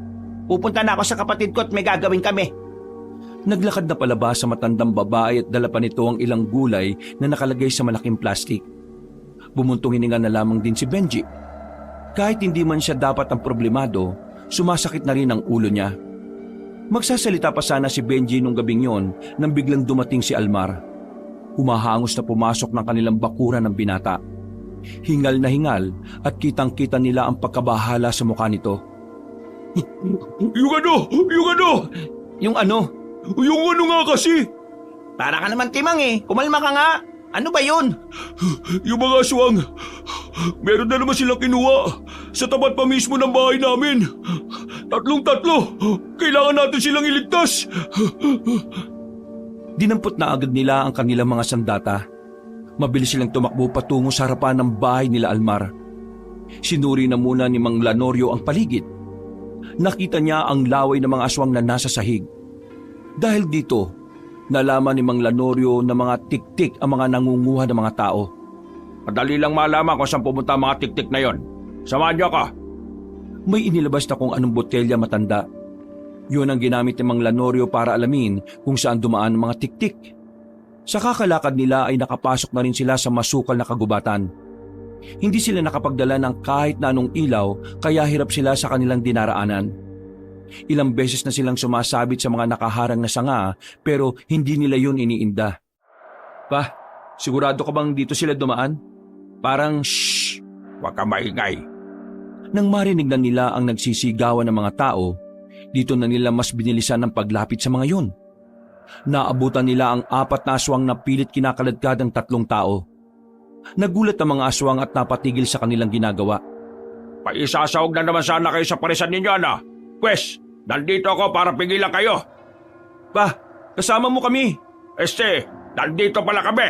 Pupunta na ako sa kapatid ko at may gagawin kami. Naglakad na palabas sa matandang babae at dala pa nito ang ilang gulay na nakalagay sa malaking plastik. Bumuntong hininga na lamang din si Benji. Kahit hindi man siya dapat ang problemado, sumasakit na rin ang ulo niya. Magsasalita pa sana si Benji nung gabing yon nang biglang dumating si Almar. Humahangos na pumasok ng kanilang bakuran ng binata. Hingal na hingal at kitang-kita nila ang pagkabahala sa mukha nito. Yung ano? Yung ano? Yung ano nga kasi? Para ka naman timang kumalma ka nga. Ano ba yun? Yung mga aswang. Meron na naman silang kinuha. Sa tapat pa mismo ng bahay namin. 3. Kailangan natin silang iligtas. Dinampot na agad nila ang kanilang mga sandata. Mabilis silang tumakbo patungo sa harapan ng bahay nila Almar. Sinuri na muna ni Mang Lanorio ang paligid. Nakita niya ang laway ng mga aswang na nasa sahig. Dahil dito, nalaman ni Mang Lanorio na mga tik-tik ang mga nangunguha ng mga tao. Madali lang malaman kung saan pumunta ang mga tik-tik na yon. Samahan niyo ako. May inilabas na kung anong botelya matanda. Yun ang ginamit ni Mang Lanorio para alamin kung saan dumaan ang mga tik-tik. Sa kakalakad nila ay nakapasok na rin sila sa masukal na kagubatan. Hindi sila nakapagdala ng kahit na anong ilaw kaya hirap sila sa kanilang dinaraanan. Ilang beses na silang sumasabit sa mga nakaharang na sanga pero hindi nila yun iniinda. Pa, sigurado ka bang dito sila dumaan? Parang shhh, Huwag ka maingay. Nang marinig na nila ang nagsisigawan ng mga tao, dito na nila mas binilisan ang paglapit sa mga yun. Naabutan nila ang 4 na aswang na pilit kinakaladkad ng 3 tao. Nagulat ang mga aswang at napatigil sa kanilang ginagawa. Paisasahog na naman sana kayo sa parisan ninyo, ano? Pwes, nandito ako para pigilan kayo. Pa, kasama mo kami! Nandito pala kami.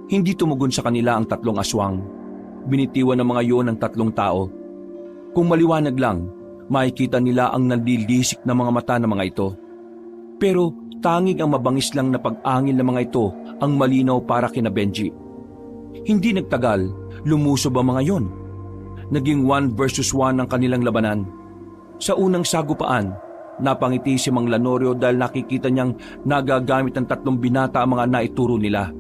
Hindi tumugon sa kanila ang 3 aswang. Binitiwan ng mga yun ng 3 tao. Kung maliwanag lang, makikita nila ang nanlilisik na mga mata ng mga ito. Pero tanging ang mabangis lang na pag-angin ng mga ito ang malinaw para kina Benji. Hindi nagtagal, lumusob ang mga yon. Naging 1 versus 1 ang kanilang labanan. Sa unang sagupaan, napangiti si Mang Lanorio dahil nakikita niyang nagagamit ng 3 binata ang mga naituro nila.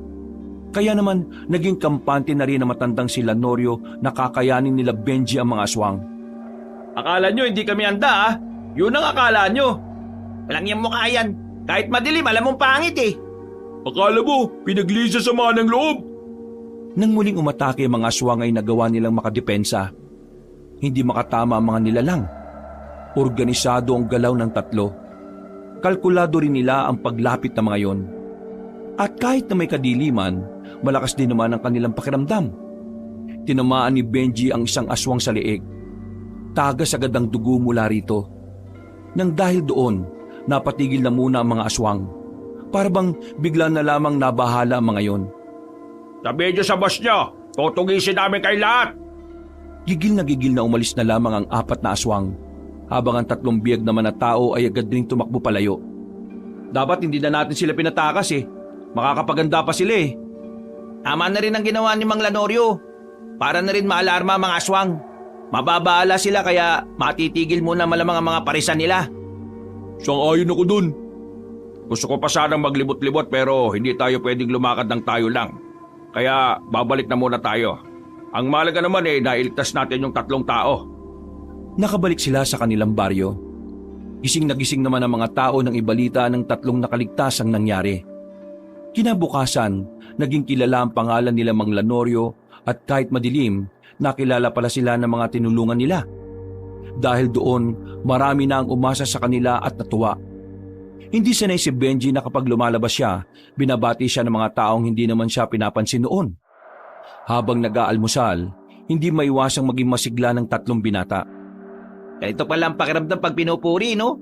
Kaya naman, naging kampante na rin ang matandang si Lanorio na kakayanin nila Benji ang mga aswang. Akala nyo hindi kami handa, ah? Yun ang akala nyo. Walang yung mukha yan. Kahit madilim, alam mong pangit eh. Akala mo, pinaglisa sa mga ng loob. Nang muling umatake ang mga aswang ay nagawa nilang makadepensa. Hindi makatama ang mga nilalang. Organisado ang galaw ng 3. Kalkulado rin nila ang paglapit ng mga yon. At kahit na may kadiliman, malakas din naman ang kanilang pakiramdam. Tinamaan ni Benji ang isang aswang sa leeg. Tagas agad ang dugo mula rito. Nang dahil doon, napatigil na muna ang mga aswang. Para bang bigla na lamang nabahala ang mga yon. Sabihin nyo sa boss nyo, tutugisin namin kayo lahat. Gigil na umalis na lamang ang 4 na aswang, habang ang 3 biyag naman na tao ay agad ring tumakbo palayo. Dapat hindi na natin sila pinatakas eh. Makakapaganda pa sila eh. Tama na rin ang ginawa ni Mang Lanorio. Para na rin maalarma ang mga aswang. Mababahala sila kaya matitigil muna malamang ang mga parisan nila. Sang-ayon ako dun. Gusto ko pa sanang maglibot-libot pero hindi tayo pwedeng lumakad ng tayo lang. Kaya babalik na muna tayo. Ang malaga naman nailigtas natin yung 3 tao. Nakabalik sila sa kanilang baryo. Gising na gising naman ang mga tao nang ibalita ng 3 nakaligtas ang nangyari. Kinabukasan, naging kilala ang pangalan nila Mang Lanorio at kahit madilim, nakilala pala sila ng mga tinulungan nila. Dahil doon, marami na ang umasa sa kanila at natuwa. Hindi sanay si Benji na kapag lumalabas siya, binabati siya ng mga taong hindi naman siya pinapansin noon. Habang nag-aalmusal, hindi maiwasang maging masigla ng 3 binata. Ganito pala ang pakiramdam pag pinupuri, no?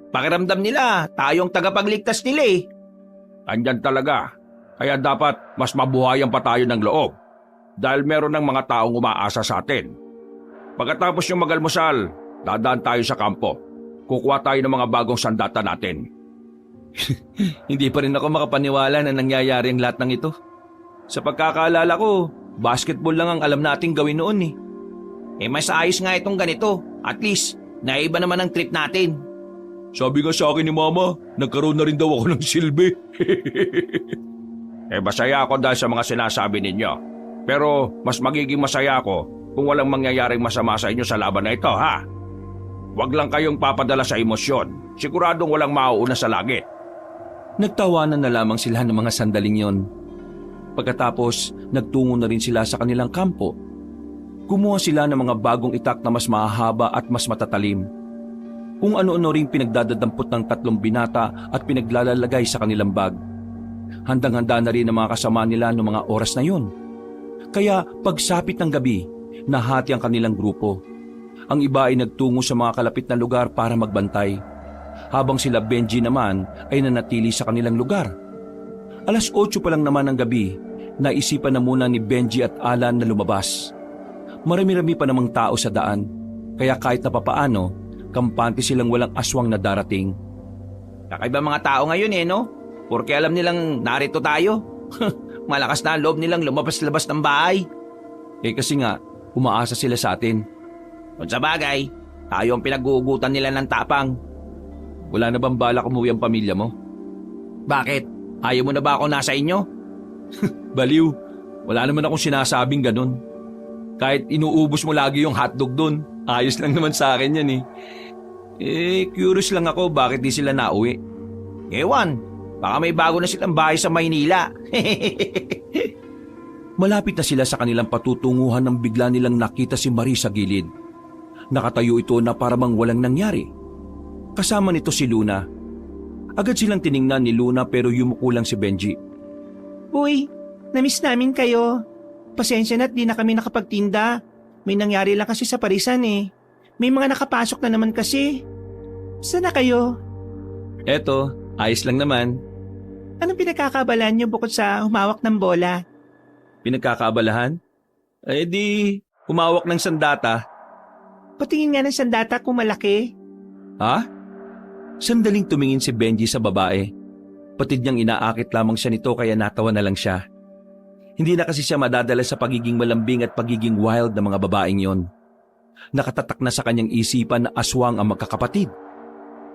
Pakiramdam nila, tayong tagapagligtas nila eh. Andyan talaga. Kaya dapat mas mabuhayan pa tayo ng loob. Dahil meron ng mga taong umaasa sa atin. Pagkatapos yung mag-almusal, dadaan tayo sa kampo. Kukuha tayo ng mga bagong sandata natin. Hindi pa rin ako makapaniwala na nangyayari ang lahat ng ito. Sa pagkakaalala ko, basketball lang ang alam nating gawin noon eh. Mas ayos nga itong ganito. At least, naiba naman ang trip natin. Sabi nga sa akin ni Mama, nagkaroon na rin daw ako ng silbi. Masaya ako dahil sa mga sinasabi ninyo. Pero mas magiging masaya ako kung walang mangyayaring masama sa inyo sa laban na ito, ha? Huwag lang kayong papadala sa emosyon. Siguradong walang mauuna sa langit. Nagtawanan na lamang sila ng mga sandaling yon. Pagkatapos, nagtungo na rin sila sa kanilang kampo. Kumuha sila ng mga bagong itak na mas mahahaba at mas matatalim. Kung ano-ano ring pinagdadadampot ng 3 binata at pinaglalalagay sa kanilang bag. Handang-handa na rin ang mga kasama nila noong mga oras na yon. Kaya pagsapit ng gabi, nahati ang kanilang grupo. Ang iba ay nagtungo sa mga kalapit na lugar para magbantay. Habang sila Benji naman ay nanatili sa kanilang lugar. Alas 8 pa lang naman ng gabi, naisipan na muna ni Benji at Alan na lumabas. Marami-rami pa namang tao sa daan, kaya kahit na papaano, kampante silang walang aswang na darating. Kakaiba mga tao ngayon no? Porque alam nilang narito tayo. Malakas na ang loob nilang lumabas-labas ng bahay. Kasi nga, umaasa sila sa atin. Kung sa bagay, tayo ang pinag-uugutan nila ng tapang. Wala na bang balak umuwi ang pamilya mo? Bakit? Ayaw mo na ba ako nasa inyo? Baliw, wala naman akong sinasabing ganun. Kahit inuubos mo lagi yung hotdog dun, ayos lang naman sa akin yan eh. Curious lang ako bakit di sila nauwi. Ewan, baka may bago na silang bahay sa Maynila. Malapit na sila sa kanilang patutunguhan nang bigla nilang nakita si Marie sa gilid. Nakatayo ito na para bang walang nangyari. Kasama nito si Luna. Agad silang tiningnan ni Luna pero yumuko lang si Benji. Uy, namiss namin kayo. Pasensya na't di na kami nakapagtinda. May nangyari lang kasi sa parisan eh. May mga nakapasok na naman kasi. Saan na kayo? Eto, ayos lang naman. Anong pinagkakabalan niyo bukod sa humawak ng bola? Pinagkakaabalahan? Eh di, humawak ng sandata. Patingin nga ng sandata kung malaki. Ha? Sandaling tumingin si Benji sa babae. Patid niyang inaakit lamang siya nito kaya natawa na lang siya. Hindi na kasi siya madadala sa pagiging malambing at pagiging wild ng mga babaeng yon. Nakatatak na sa kanyang isipan na aswang ang magkakapatid.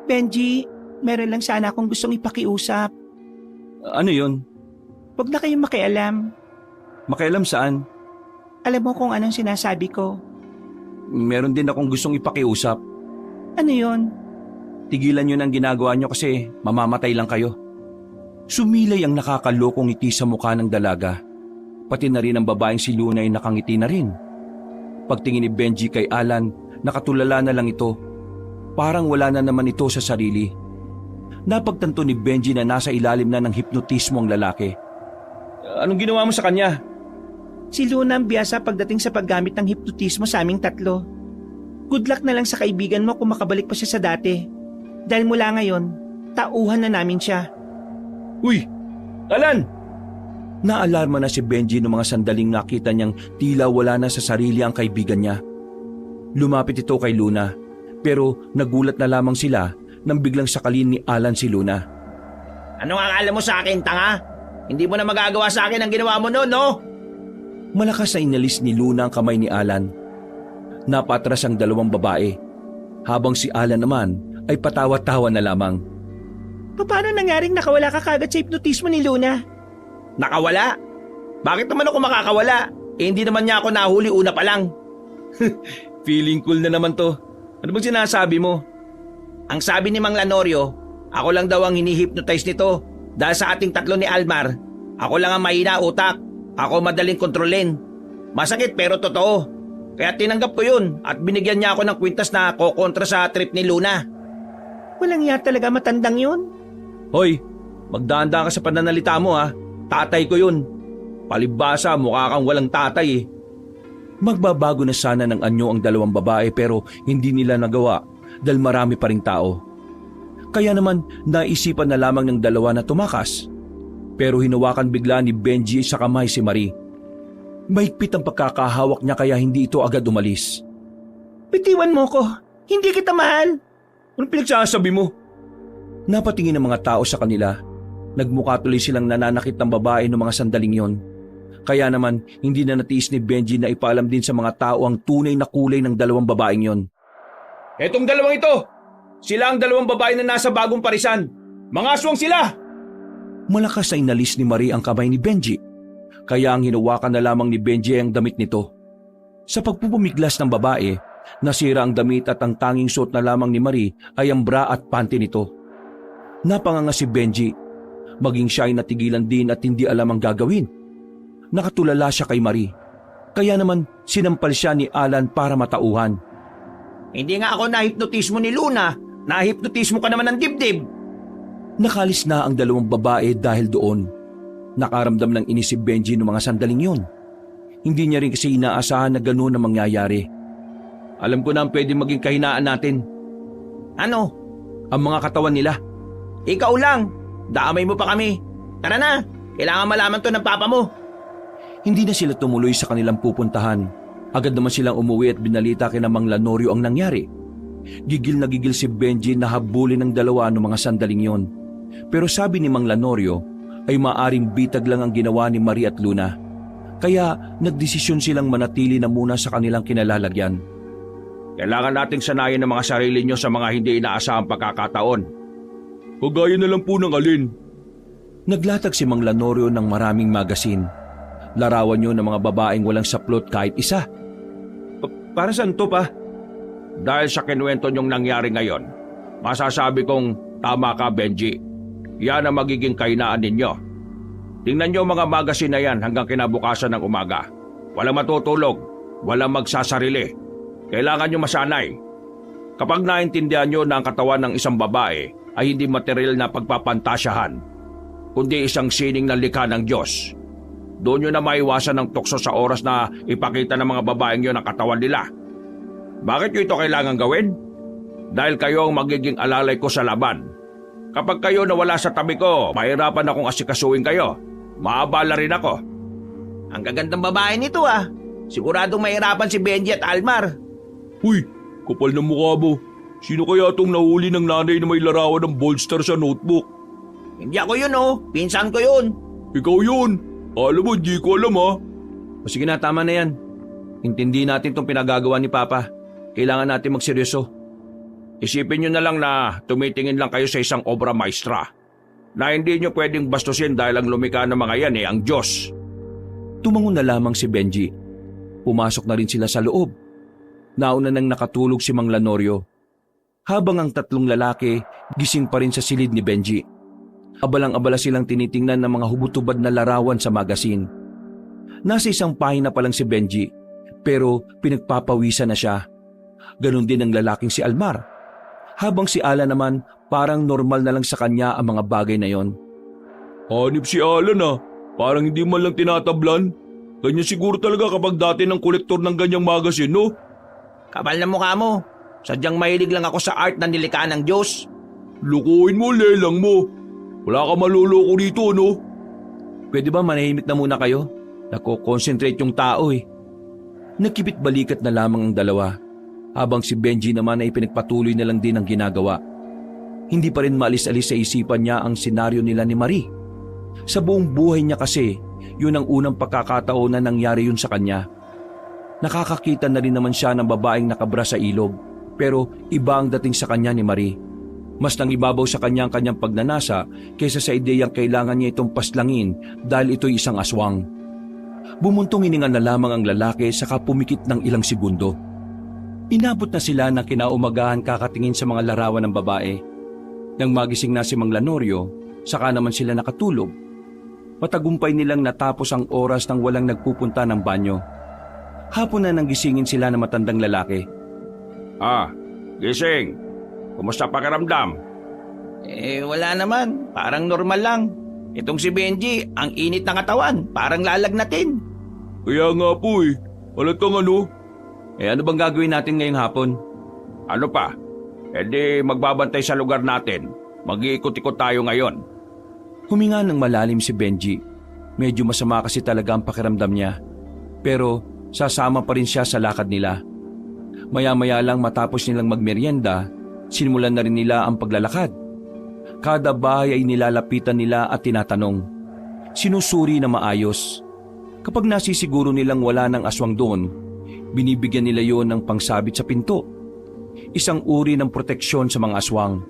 Benji, meron lang sana akong gustong ipakiusap. Ano yon? Huwag na kayong makialam. Makialam saan? Alam mo kung anong sinasabi ko. Meron din akong gustong ipakiusap. Ano yon? Tigilan niyo ng ginagawa niyo kasi mamamatay lang kayo. Sumilay ang nakakalokong ngiti sa mukha ng dalaga. Pati na rin ang babaeng si Luna ay nakangiti na rin. Pagtingin ni Benji kay Alan, nakatulala na lang ito. Parang wala na naman ito sa sarili. Napagtanto ni Benji na nasa ilalim na ng hipnotismo ang lalaki. Anong ginawa mo sa kanya? Si Luna ang biyasa pagdating sa paggamit ng hipnotismo sa aming tatlo. Good luck na lang sa kaibigan mo kung makabalik pa siya sa dati. Dahil mula ngayon, tauhan na namin siya. Uy! Alan! Naalarma na si Benji noong mga sandaling nakita niyang tila wala na sa sarili ang kaibigan niya. Lumapit ito kay Luna, pero nagulat na lamang sila nang biglang sakalin ni Alan si Luna. Ano nga akala mo sa akin, tanga? Hindi mo na magagawa sa akin ang ginawa mo noon, no? Malakas na inalis ni Luna ang kamay ni Alan. Napatras ang dalawang babae, habang si Alan naman ay patawa-tawa na lamang. Paano nangyaring nakawala ka kagad sa hipnotismo ni Luna? Nakawala? Bakit naman ako makakawala? Eh hindi naman niya ako nahuli una pa lang. Feeling cool na naman to. Ano bang sinasabi mo? Ang sabi ni Mang Lanorio, ako lang daw ang hinihipnotize nito dahil sa ating tatlo ni Almar. Ako lang ang mahina utak. Ako madaling kontrolin. Masakit pero totoo. Kaya tinanggap ko yun at binigyan niya ako ng kwintas na kokontra sa trip ni Luna. Walang iya talaga matandang yun. Hoy, magdaan-daan ka sa pananalita mo ha. Tatay ko yun. Palibhasa, mukha kang walang tatay eh. Magbabago na sana ng anyo ang dalawang babae pero hindi nila nagawa dahil marami pa ring tao. Kaya naman naisipan na lamang ng dalawa na tumakas. Pero hinawakan bigla ni Benji sa kamay si Marie. Mahigpit ang pagkakahawak niya kaya hindi ito agad umalis. Bitiwan mo ko. Hindi kita mahal. Anong pinagsasabi mo? Napatingin ang mga tao sa kanila. Nagmukha tuloy silang nananakit ng babae noong mga sandaling yon. Kaya naman hindi na natiis ni Benji na ipaalam din sa mga tao ang tunay na kulay ng dalawang babaeng yon. Etong dalawang ito! Sila ang dalawang babae na nasa bagong parisan. Mga aswang sila! Malakas na inalis ni Marie ang kamay ni Benji. Kaya ang hinawakan na lamang ni Benji ay ang damit nito. Sa pagpupumiglas ng babae, nasira ang damit at ang tanging suot na lamang ni Marie ay ang bra at panty nito. Napanganga si Benji. Maging siya ay natigilan din at hindi alam ang gagawin. Nakatulala siya kay Marie. Kaya naman sinampal siya ni Alan para matauhan. Hindi nga ako nahipnotismo ni Luna. Nahipnotismo ka naman ng dibdib. Nakalis na ang dalawang babae dahil doon. Nakaramdam ng inis si Benji noong mga sandaling yon. Hindi niya rin kasi inaasahan na gano'n ang mangyayari. Alam ko na ang pwede maging kahinaan natin. Ano? Ang mga katawan nila. Ikaw lang. Damay mo pa kami. Tara na. Kailangan malaman to ng papa mo. Hindi na sila tumuloy sa kanilang pupuntahan. Agad naman silang umuwi at binalita kina Mang Lanorio ang nangyari. Gigil na gigil si Benji na habulin ng dalawa noong mga sandaling yon. Pero sabi ni Mang Lanorio ay maaring bitag lang ang ginawa ni Marie at Luna. Kaya nagdesisyon silang manatili na muna sa kanilang kinalalagyan. Kailangan nating sanayin ang mga sarili nyo sa mga hindi inaasahang pagkakataon. Kagaya na lang po ng alin. Naglatag si Mang Lanorio ng maraming magasin. Larawan nyo ng mga babaeng walang saplot kahit isa. Para saan to pa? Dahil sa kinuwento nyong nangyari ngayon, masasabi kong tama ka, Benji. Yan ang magiging kahinaan ninyo. Tingnan nyo mga magasin na yan hanggang kinabukasan ng umaga. Walang matutulog, walang magsasarili. Kailangan nyo masanay. Kapag naintindihan nyo na ang katawan ng isang babae ay hindi material na pagpapantasyahan, kundi isang sining na likha ng Diyos. Doon nyo na maiwasan ng tukso sa oras na ipakita ng mga babaeng yun ang katawan nila. Bakit nyo ito kailangan gawin? Dahil kayo ang magiging alalay ko sa laban. Kapag kayo nawala sa tabi ko, mahirapan akong asikasuhin kayo. Maabala rin ako. Ang gagandang babae nito ah. Siguradong mahirapan si Benji at Almar. Uy, kapal ng mukha mo. Sino kaya itong nahuli ng nanay na may larawan ng bolster sa notebook? Hindi ako yun oh. Pinsan ko yun. Ikaw yun. Alam mo, hindi ko alam ha. O sige na, tama na yan. Intindi natin itong pinagagawa ni Papa. Kailangan natin magseryoso. Isipin nyo na lang na tumitingin lang kayo sa isang obra maestra na hindi nyo pwedeng bastusin dahil ang lumikha ng mga yan ang Diyos. Tumangon na lamang si Benji. Pumasok na rin sila sa loob. Nauna nang nakatulog si Mang Lanorio. Habang ang tatlong lalaki gising pa rin sa silid ni Benji. Abalang-abala silang tinitingnan ng mga hubot-hubad na larawan sa magasin. Nasa isang pahina pa lang si Benji, pero pinagpapawisan na siya. Ganon din ang lalaking si Almar. Habang si Alan naman, parang normal na lang sa kanya ang mga bagay na yon. Hanip si Alan ha. Parang hindi man lang tinatablan. Ganyan siguro talaga kapag dati ng kolektor ng ganyang magasin, no? Kapal na mukha mo. Sadyang mahilig lang ako sa art na nilikha ng Diyos. Lukuhin mo, lelang mo. Wala ka maluloko dito, no? Pwede ba manahimik na muna kayo? Nako-concentrate yung tao eh. Nakipit balikat na lamang ang dalawa, habang si Benji naman ay pinagpatuloy na lang din ang ginagawa. Hindi pa rin maalis-alis sa isipan niya ang senaryo nila ni Marie. Sa buong buhay niya kasi, yun ang unang pagkakataon na nangyari yun sa kanya. Nakakakita na rin naman siya ng babaeng nakabra sa ilog, pero iba ang dating sa kanya ni Marie. Mas nangibabaw sa kanya ang kanyang pagnanasa kaysa sa ideyang kailangan niya itong paslangin dahil ito'y isang aswang. Bumuntong hininga na lamang ang lalaki saka pumikit ng ilang segundo. Inabot na sila ng kinaumagahan kakatingin sa mga larawan ng babae. Nang magising na si Mang Lanorio, saka naman sila nakatulog. Matagumpay nilang natapos ang oras nang walang nagpupunta ng banyo. Hapon na nang gisingin sila ng matandang lalaki. Gising. Kumusta pakiramdam? Wala naman. Parang normal lang. Itong si Benji, ang init ng katawan. Parang lalagnatin. Kaya nga po eh. Halatang ano? Ano bang gagawin natin ngayong hapon? Ano pa? Di magbabantay sa lugar natin. Mag-iikot-ikot tayo ngayon. Huminga ng malalim si Benji. Medyo masama kasi talaga ang pakiramdam niya. Pero sasama pa rin siya sa lakad nila. Maya-maya lang matapos nilang magmeryenda, sinimulan na rin nila ang paglalakad. Kada bahay ay nilalapitan nila at tinatanong. Sinusuri na maayos. Kapag nasisiguro nilang wala ng aswang doon, binibigyan nila yon ng pangsabit sa pinto. Isang uri ng proteksyon sa mga aswang.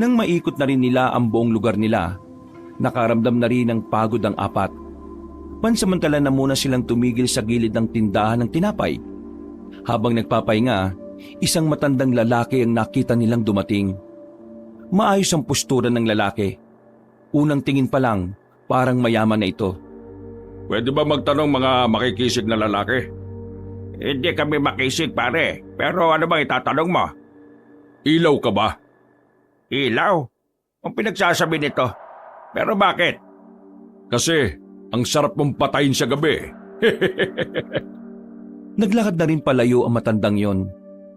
Nang maikot na rin nila ang buong lugar nila, nakaramdam na rin ng pagod ang apat. Pansamantala na muna silang tumigil sa gilid ng tindahan ng tinapay. Habang nagpapahinga, isang matandang lalaki ang nakita nilang dumating. Maayos ang postura ng lalaki. Unang tingin pa lang, parang mayaman na ito. Pwede ba magtanong mga makikisig na lalaki? Hindi kami makisig pare, pero ano bang itatanong mo? Ilaw ka ba? Ilaw? Ang pinagsasabi nito. Pero bakit? Kasi ang sarap mong patayin sa gabi. Naglakad na rin palayo ang matandang yon.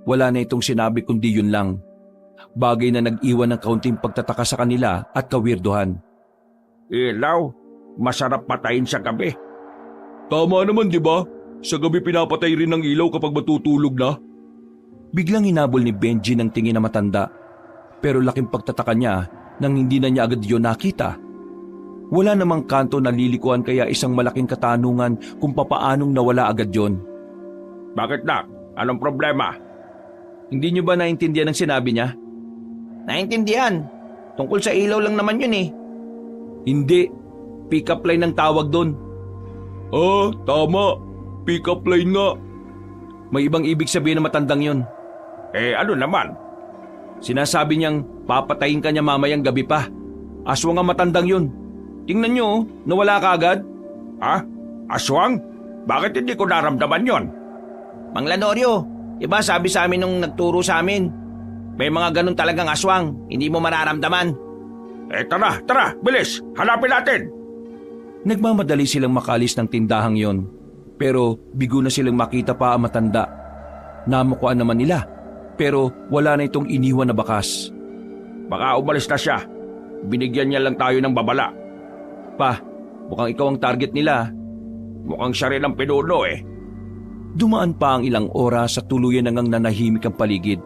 Wala na itong sinabi kundi yun lang. Bagay na nag-iwan ng kaunting pagtataka sa kanila at kawirduhan. Ilaw? Masarap patayin sa gabi. Tama naman, di ba? Sa gabi pinapatay rin ng ilaw kapag matutulog na. Biglang hinabol ni Benji ng tingin na matanda. Pero laking pagtataka niya nang hindi na niya agad yun nakita. Wala namang kanto na lilikuan kaya isang malaking katanungan kung papaanong nawala agad yon. Bakit na? Anong problema? Hindi niyo ba naintindihan ang sinabi niya? Naintindihan. Tungkol sa ilaw lang naman yun eh. Hindi. Pick-up line ang tawag doon. Tama. Pick-up line nga. May ibang ibig sabihin ng matandang yon. Ano naman? Sinasabi niyang papatayin ka niya mamayang gabi pa. Aswang ang matandang yun. Tingnan niyo, nawala ka agad. Aswang? Bakit hindi ko naramdaman yon? Mang Lanorio, diba sabi sa amin nung nagturo sa amin? May mga ganun talagang aswang, hindi mo mararamdaman. Tara, bilis, hanapin natin. Nagmamadali silang makalis ng tindahang yon, pero bigo na silang makita pa ang matanda. Namukuan naman nila, pero wala na itong iniwan na bakas. Baka umalis na siya. Binigyan niya lang tayo ng babala. Pa, mukhang ikaw ang target nila. Mukhang siya rin ang pinuno eh. Dumaan pa ang ilang oras sa tuluyan nang nanahimik ang paligid.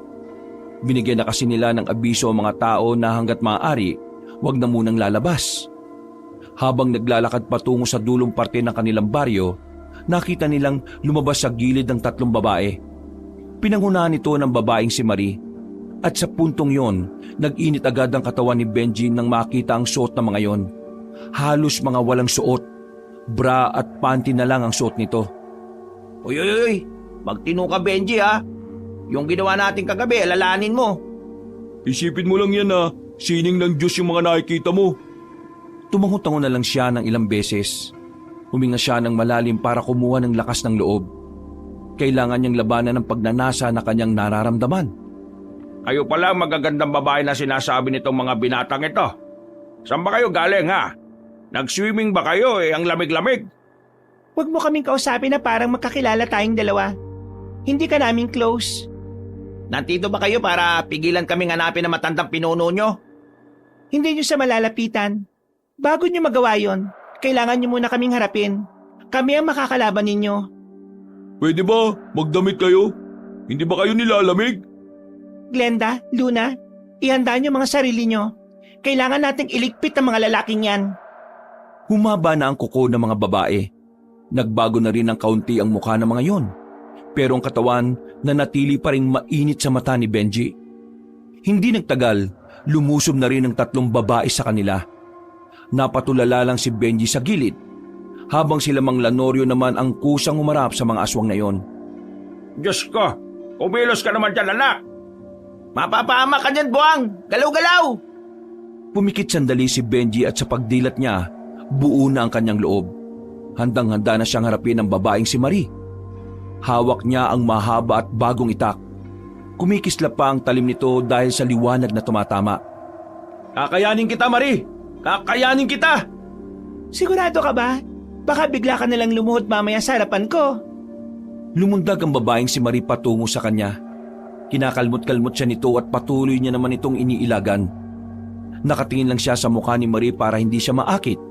Binigyan na kasi nila ng abiso ang mga tao na hanggat maaari, wag na munang lalabas. Habang naglalakad patungo sa dulong parte ng kanilang baryo, nakita nilang lumabas sa gilid ng 3 babae. Pinangunahan ito ng babaeng si Marie. At sa puntong yon, nag-init agad ang katawan ni Benji nang makita ang suot ng mga yon. Halos mga walang suot. Bra at panty na lang ang suot nito. Uy, magtino ka Benji ha. Yung ginawa natin kagabi, alalanin mo. Isipin mo lang yan sining ng Diyos yung mga nakikita mo. Tumango-tango na lang siya ng ilang beses. Huminga siya ng malalim para kumuha ng lakas ng loob. Kailangan niyang labanan ng pagnanasa na kanyang nararamdaman. Kayo pala ang magagandang babae na sinasabi nitong mga binatang ito. Saan ba kayo galing ha? Nag-swimming ba kayo ang lamig-lamig? Huwag mo kaming kausapin na parang magkakilala tayong dalawa. Hindi ka namin close. Nandito ba kayo para pigilan kaming hanapin ang matandang pinuno nyo? Hindi nyo sa malalapitan. Bago nyo magawa yon, kailangan nyo muna kaming harapin. Kami ang makakalaban ninyo. Pwede ba magdamit kayo? Hindi ba kayo nilalamig? Glenda, Luna, ihanda nyo mga sarili nyo. Kailangan nating iligpit ang mga lalaking yan. Humaba na ang kuko ng mga babae. Nagbago na rin ng kaunti ang mukha ng mga yon. Pero ang katawan nanatili pa rin mainit sa mata ni Benji. Hindi nagtagal, lumusob na rin ang 3 babae sa kanila. Napatulala lang si Benji sa gilid, habang sila Mang Lanorio naman ang kusang humarap sa mga aswang na yon. Diyos ko, umilos ka naman dyan anak. Mapapahama ka dyan, buwang! Galaw-galaw! Pumikit sandali si Benji at sa pagdilat niya, buo na ang kanyang loob. Handang-handa na siyang harapin ang babaeng si Marie. Hawak niya ang mahaba at bagong itak. Kumikisla pa ang talim nito dahil sa liwanag na tumatama. Kakayanin kita, Marie! Kakayanin kita! Sigurado ka ba? Baka bigla ka nalang lumuhod mamaya sa harapan ko. Lumundag ang babaeng si Marie patungo sa kanya. Kinakalmot-kalmot siya nito at patuloy niya naman itong iniilagan. Nakatingin lang siya sa mukha ni Marie para hindi siya maakit.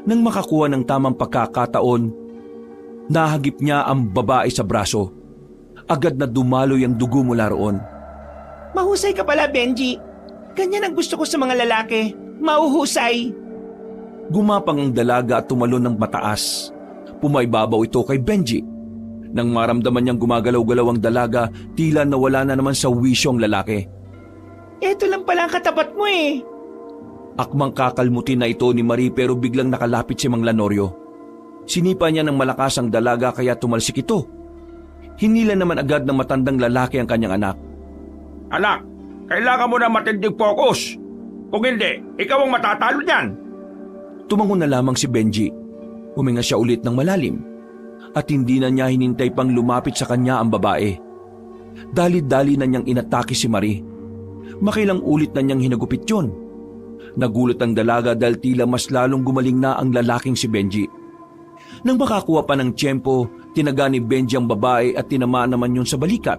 Nang makakuha ng tamang pagkakataon, nahagip niya ang babae sa braso. Agad na dumaloy ang dugo mula roon. Mahusay ka pala, Benji. Ganyan ang gusto ko sa mga lalaki. Mauhusay. Gumapang ang dalaga at tumalon ng mataas. Pumaibabaw ito kay Benji. Nang maramdaman niyang gumagalaw-galaw ang dalaga, tila nawala na naman sa wisyo ang lalaki. Eto lang pala ang katapat mo eh. Akmang kakalmutin na ito ni Marie pero biglang nakalapit si Mang Lanorio. Sinipa niya ng malakas ang dalaga kaya tumalsik ito. Hinila naman agad ng matandang lalaki ang kanyang anak. Anak, kailangan mo na matinding focus. Kung hindi, ikaw ang matatalo niyan. Tumango na lamang si Benji. Huminga siya ulit ng malalim. At hindi na niya hinintay pang lumapit sa kanya ang babae. Dali-dali na niyang inatake si Marie. Makilang ulit na niyang hinagupit yun. Nagulat ang dalaga dahil tila mas lalong gumaling na ang lalaking si Benji. Nang makakuha pa ng tiyempo, tinaga ni Benji ang babae at tinamaan naman yun sa balikat.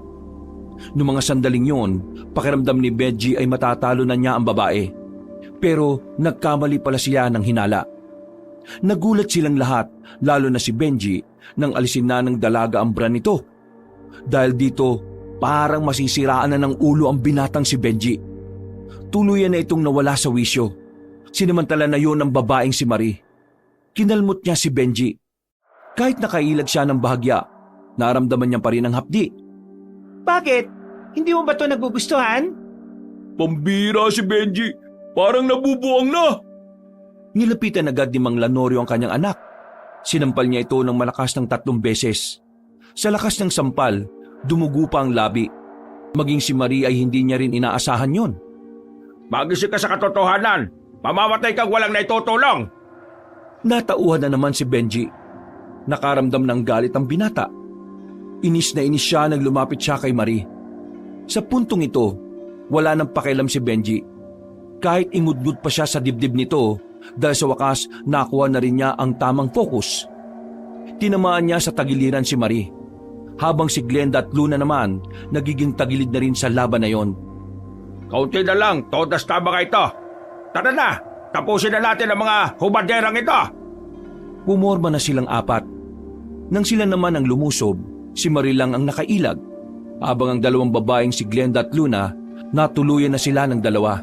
Noong mga sandaling yun, pakiramdam ni Benji ay matatalo na niya ang babae. Pero nagkamali pala siya ng hinala. Nagulat silang lahat, lalo na si Benji, nang alisin na ng dalaga ang bra nito. Dahil dito, parang masisiraan na ng ulo ang binatang si Benji. Tuluyan na itong nawala sa wisyo. Sinamantala na yon ng babaeng si Marie. Kinalmot niya si Benji. Kahit nakailag siya ng bahagya, naramdaman niya pa rin ang hapdi. Bakit? Hindi mo ba ito nagugustuhan? Pambira si Benji. Parang nabubuang na. Nilapitan agad ni Mang Lanorio ang kanyang anak. Sinampal niya ito ng malakas ng 3 beses. Sa lakas ng sampal, dumugo pa ang labi. Maging si Marie ay hindi niya rin inaasahan yon. Magising ka sa katotohanan. Mamamatay kang walang naitutulong. Natauhan na naman si Benji. Nakaramdam ng galit ang binata. Inis na inis siya nang lumapit siya kay Marie. Sa puntong ito, wala nang pakialam si Benji. Kahit ingudgud pa siya sa dibdib nito dahil sa wakas nakuha na rin niya ang tamang focus. Tinamaan niya sa tagiliran si Marie, habang si Glenda at Luna naman nagiging tagilid na rin sa laban na yon. Kaunti na lang, todas tama ka ito. Tara na, tapusin na natin ang mga hubaderang ito. Pumorma na silang apat. Nang sila naman ang lumusob, si Marie lang ang nakailag, habang ang dalawang babaeng si Glenda at Luna natuluyan na sila ng dalawa.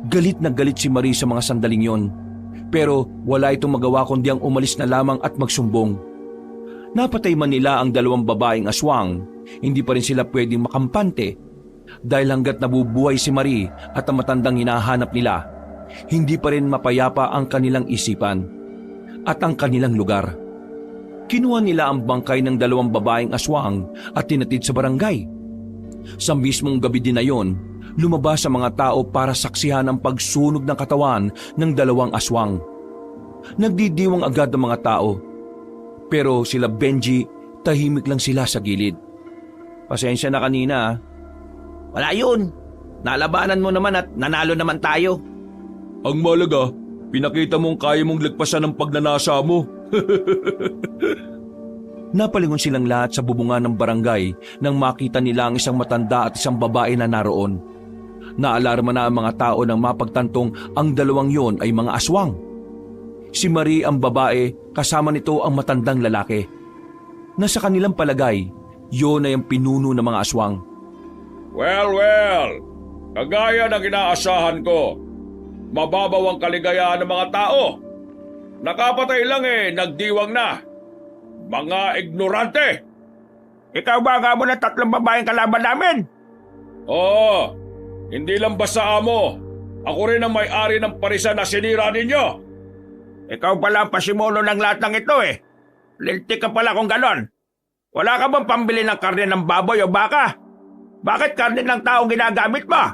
Galit na galit si Marie sa mga sandaling yon, pero wala itong magawa kundi ang umalis na lamang at magsumbong. Napatay man nila ang dalawang babaeng aswang, hindi pa rin sila pwedeng makampante dahil hanggat nabubuhay si Marie at ang matandang hinahanap nila, hindi pa rin mapayapa ang kanilang isipan at ang kanilang lugar. Kinuha nila ang bangkay ng dalawang babaeng aswang at tinatid sa barangay. Sa mismong gabi din na yon, lumabas ang mga tao para saksihan ang pagsunog ng katawan ng dalawang aswang. Nagdidiwang agad ang mga tao, pero sila Benji, tahimik lang sila sa gilid. Pasensya na kanina. Wala yun. Nalabanan mo naman at nanalo naman tayo. Ang malaga, pinakita mong kaya mong lagpasan ng pagnanasa mo. Napalingon silang lahat sa bubungan ng barangay nang makita nila ang isang matanda at isang babae na naroon. Naalarma na ang mga tao nang mapagtantong ang dalawang yon ay mga aswang. Si Marie ang babae, kasama nito ang matandang lalaki. Nasa kanilang palagay, yon ay ang pinuno ng mga aswang. Well, kagaya ng inaasahan ko, mababaw ang kaligayahan ng mga tao. Nakapatay lang nagdiwang na. Mga ignorante! Ikaw ba nga mo ng 3 babaeng kalaban namin? Oo, hindi lang basta amo. Ako rin ang may-ari ng parisan na sinira ninyo. Ikaw pala ang pasimuno ng lahat ng ito Lintik ka pala kung ganon. Wala ka bang pambili ng karne ng baboy o baka? Bakit karne ng taong ginagamit mo?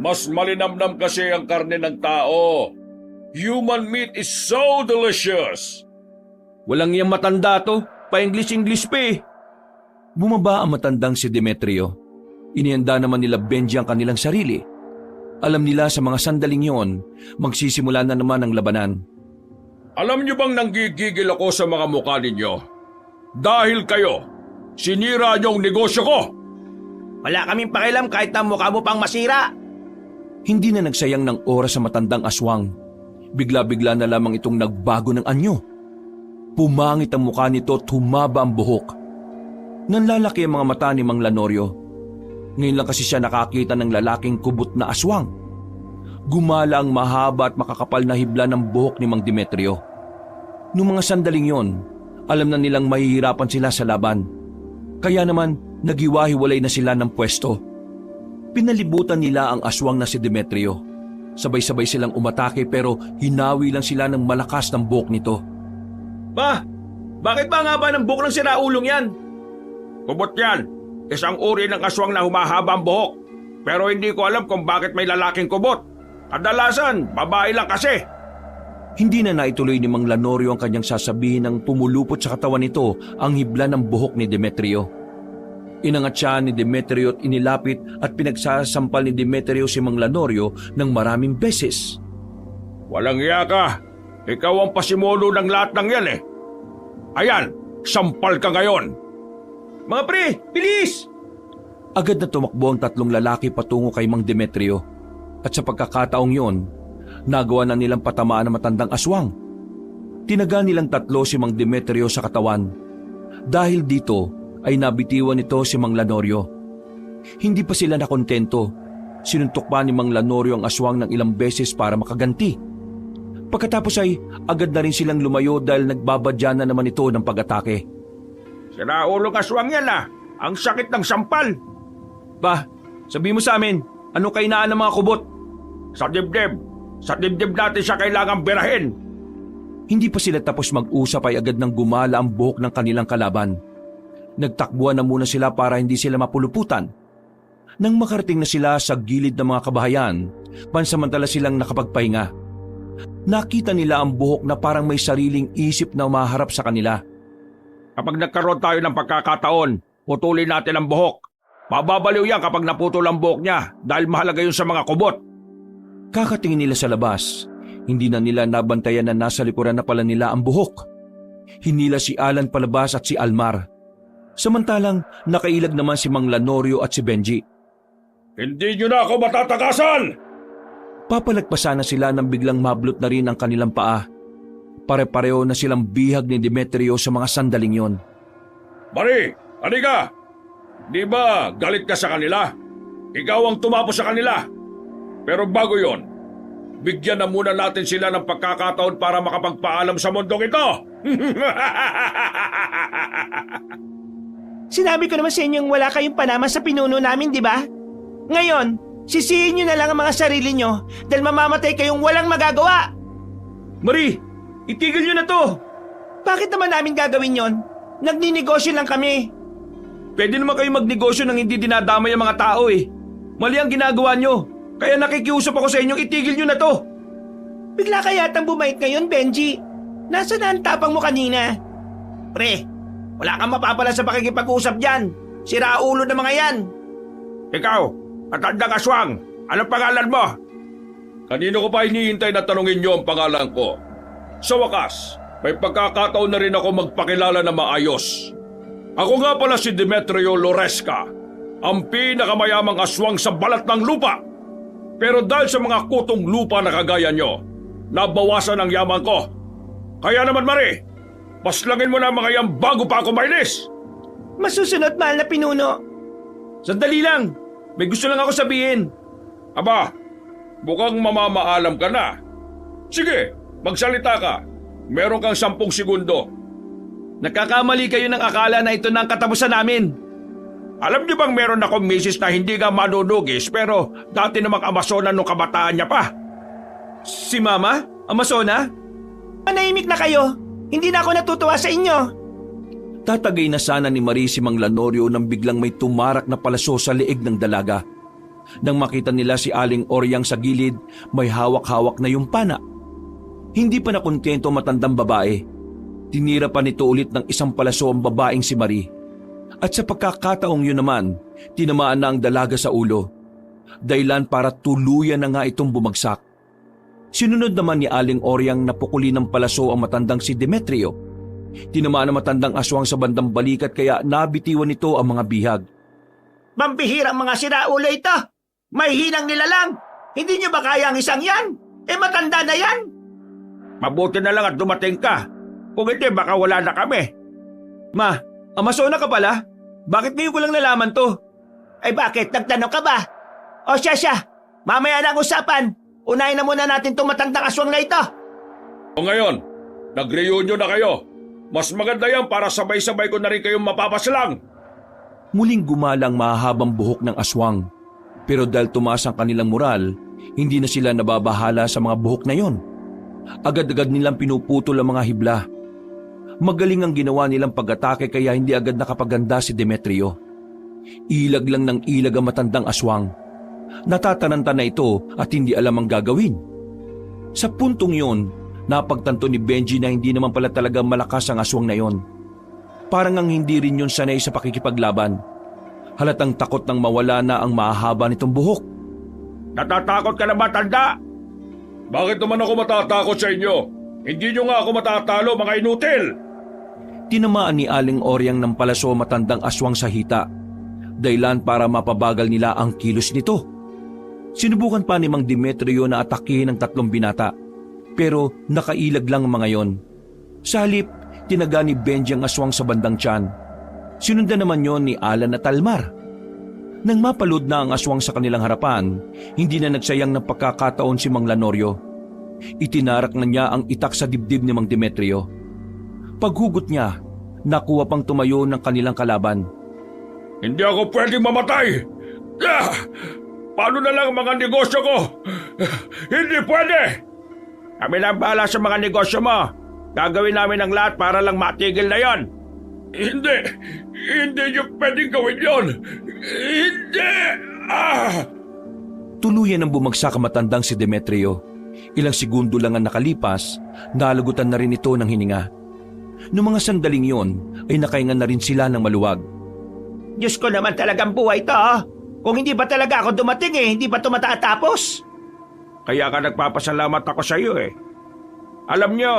Mas malinamnam kasi ang karne ng tao. Human meat is so delicious. Walang iyang matanda to, pa-English pa eh. Bumaba ang matandang si Demetrio. Inihanda naman nila Benji ang kanilang sarili. Alam nila sa mga sandaling yon, magsisimula na naman ang labanan. Alam niyo bang nanggigigil ako sa mga mukha ninyo? Dahil kayo, sinira niyong negosyo ko. Wala kaming pakialam kahit na mukha mo pang masira. Hindi na nagsayang ng oras sa matandang aswang. Bigla-bigla na lamang itong nagbago ng anyo. Pumangit ang mukha nito at humaba ang buhok. Nanlalaki ang mga mata ni Mang Lanorio. Ngayon lang kasi siya nakakita ng lalaking kubot na aswang. Gumala ang mahaba at makakapal na hibla ng buhok ni Mang Demetrio. Noong mga sandaling yon, alam na nilang mahihirapan sila sa laban. Kaya naman, nagiwahiwalay na sila ng pwesto. Pinalibutan nila ang aswang na si Demetrio. Sabay-sabay silang umatake pero hinawi lang sila ng malakas ng buhok nito. Ba, bakit ba nga ba ng buhok ng siraulong yan? Kubot yan. Isang uri ng aswang na humahaba ang buhok. Pero hindi ko alam kung bakit may lalaking kubot. Kadalasan, babae lang kasi. Hindi na naituloy ni Mang Lanorio ang kanyang sasabihin nang pumulupot sa katawan nito ang hibla ng buhok ni Demetrio. Inangat siya ni Demetrio at inilapit at pinagsasampal ni Demetrio si Mang Lanorio ng maraming beses. Walang iya ka. Ikaw ang pasimuno ng lahat ng yan Ayan, sampal ka ngayon. Mga pre, bilis! Agad na tumakbo ang 3 lalaki patungo kay Mang Demetrio. At sa pagkakataong yon, nagawa na nilang patamaan ang matandang aswang. Tinaga nilang 3 si Mang Demetrio sa katawan. Dahil dito ay nabitiwan nito si Mang Lanorio. Hindi pa sila nakontento. Sinuntok pa ni Mang Lanorio ang aswang ng ilang beses para makaganti. Pagkatapos ay agad na rin silang lumayo dahil nagbabadya na naman ito ng pag-atake. Siraulong aswang yan Ang sakit ng sampal. Ba, sabi mo sa amin, ano kainaan ng mga kubot? Sa dibdib. Sa dibdib natin siya kailangang birahin. Hindi pa sila tapos mag-usap ay agad nang gumala ang buhok ng kanilang kalaban. Nagtakbuhan na muna sila para hindi sila mapuluputan. Nang makarating na sila sa gilid ng mga kabahayan, pansamantala silang nakapagpahinga. Nakita nila ang buhok na parang may sariling isip na umaharap sa kanila. Kapag nagkaroon tayo ng pagkakataon, putulin natin ang buhok. Mababaliw yan kapag naputol ang buhok niya dahil mahalaga yun sa mga kubot. Kakatingin nila sa labas, hindi na nila nabantayan na nasa likuran na pala nila ang buhok. Hinila si Alan palabas at si Almar. Samantalang nakailag naman si Mang Lanorio at si Benji. Hindi nyo na ako matatakasan! Papalagpasan na sila nang biglang mablot na rin ang kanilang paa. Pare-pareho na silang bihag ni Demetrio sa mga sandaling yon. Mari, halika! Di ba galit ka sa kanila? Ikaw ang tumapos sa kanila. Pero bago yon, bigyan na muna natin sila ng pagkakataon para makapagpaalam sa mundong ito! Sinabi ko naman sa inyong wala kayong panama sa pinuno namin, di ba? Ngayon, sisihin nyo na lang ang mga sarili nyo dahil mamamatay kayong walang magagawa. Marie, itigil nyo na to! Bakit naman namin gagawin yon? Nagninegosyo lang kami. Pwede naman kayo magnegosyo nang hindi dinadamay ang mga tao eh. Mali ang ginagawa nyo. Kaya nakikiusap ako sa inyong itigil nyo na to. Bigla ka yatang bumait ngayon, Benji. Nasaan na ang tapang mo kanina? Pre, wala kang mapapala sa pakikipag-usap dyan. Sira ulo na mga yan. Ikaw, matandang aswang, anong pangalan mo? Kanino ko pa hinihintay na tanungin niyo ang pangalan ko? Sa wakas, may pagkakataon na rin ako magpakilala na maayos. Ako nga pala si Demetrio Loresca, ang pinakamayamang aswang sa balat ng lupa. Pero dahil sa mga kutong lupa na kagaya nyo, nabawasan ang yaman ko. Kaya naman Mari, paslangin mo na mga yan bago pa ako mainis. Masusunod, mahal na pinuno. Sandali lang. May gusto lang ako sabihin. Aba, mukhang mamamaalam ka na. Sige, magsalita ka. Meron kang 10 segundo. Nagkakamali kayo ng akala na ito na ang katapusan namin. Alam niyo bang meron akong misis na hindi ka manunugis pero dati namang Amazona nung kabataan niya pa? Si Mama? Amazona? Manahimik na kayo. Hindi na ako natutuwa sa inyo. Tatagay na sana ni Marie si Mang Lanorio nang biglang may tumarak na palaso sa leeg ng dalaga. Nang makita nila si Aling Oryang sa gilid, may hawak-hawak na yung pana. Hindi pa nakontento matandang babae. Tinira pa nito ulit ng isang palaso ang babaeng si Marie. At sa pagkakataong yun naman, tinamaan na ang dalaga sa ulo. Dahilan para tuluyan na nga itong bumagsak. Sinunod naman ni Aling Oryang na pukulin ng palaso ang matandang si Demetrio. Tinamaan ang matandang aswang sa bandang balikat kaya nabitiwan nito ang mga bihag. Mambihirang mga siraulo ito. May hinang nila lang. Hindi nyo ba kaya ang isang yan? Matanda na yan. Mabuti na lang at dumating ka. Kung hindi, baka wala na kami. Ma, Amazona ka pala? Bakit ngayon ko lang nalaman to? Bakit? Nagtanong ka ba? O siya. Mamaya na ang usapan. Unahin na muna natin itong matandang aswang na ito. O ngayon, nag-reunion na kayo. Mas maganda yan para sabay-sabay ko na rin kayong mapapaslang. Muling gumalang mahahabang buhok ng aswang. Pero dahil tumaas ang kanilang moral, hindi na sila nababahala sa mga buhok na yon. Agad-agad nilang pinuputol ang mga hibla. Magaling ang ginawa nilang pag-atake kaya hindi agad nakapaganda si Demetrio. Ilag lang ng ilag ang matandang aswang. Natatananta na ito at hindi alam ang gagawin. Sa puntong yon, napagtanto ni Benji na hindi naman pala talaga malakas ang aswang na yon. Parang ang hindi rin yun sanay sa pakikipaglaban. Halatang takot nang mawala na ang mahaba nitong buhok. Natatakot ka na ba, tanda? Bakit naman ako matatakot sa inyo? Hindi nyo nga ako matatalo, mga inutil! Tinamaan ni Aling Oryang ng palaso matandang aswang sa hita. Dahilan para mapabagal nila ang kilos nito. Sinubukan pa ni Mang Demetrio na atakihin ang 3 binata. Pero nakailag lang ang mga yon. Sa halip, tinaga ni Benji ang aswang sa bandang tiyan. Sinundan naman yon ni Alan at Almar. Nang mapalod na ang aswang sa kanilang harapan, hindi na nagsayang ng pagkakataon si Mang Lanorio. Itinarak na niya ang itak sa dibdib ni Mang Demetrio. Paghugot niya, nakuha pang tumayo ng kanilang kalaban. Hindi ako pwedeng mamatay! Paano na lang ang mga negosyo ko? Hindi pwede! Kami na bahala sa mga negosyo mo. Gagawin namin ang lahat para lang matigil na yon. Hindi niyo pwedeng gawin yon. Hindi! Tuluyan ang bumagsak ang matandang si Demetrio. Ilang segundo lang ang nakalipas, nalagutan na rin ito ng hininga. Noong mga sandaling yon, ay nakahinga na rin sila ng maluwag. Diyos ko naman talagang buhay to. Kung hindi ba talaga ako dumating hindi ba ito matatapos? Kaya ka nagpapasalamat ako sa iyo eh. Alam nyo,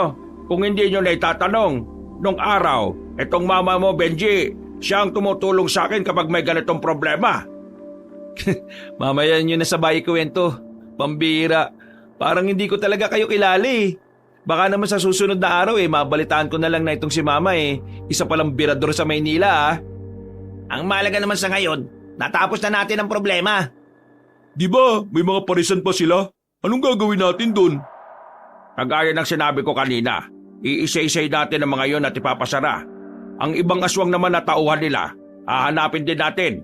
kung hindi nyo na itatanong, nung araw, itong mama mo, Benji, siya ang tumutulong sa akin kapag may ganitong problema. Mamaya nyo na sa bahay kwento. Pambira. Parang hindi ko talaga kayo kilala eh. Baka naman sa susunod na araw mabalitaan ko na lang na itong si Mama isa palang birador sa Maynila ah. Ang malaga naman sa ngayon, natapos na natin ang problema. Di ba may mga parisan pa sila? Anong gagawin natin doon? Kagaya ng sinabi ko kanina, iisa-isay natin ang mga yon at ipapasara. Ang ibang aswang naman na tauhan nila, hahanapin din natin.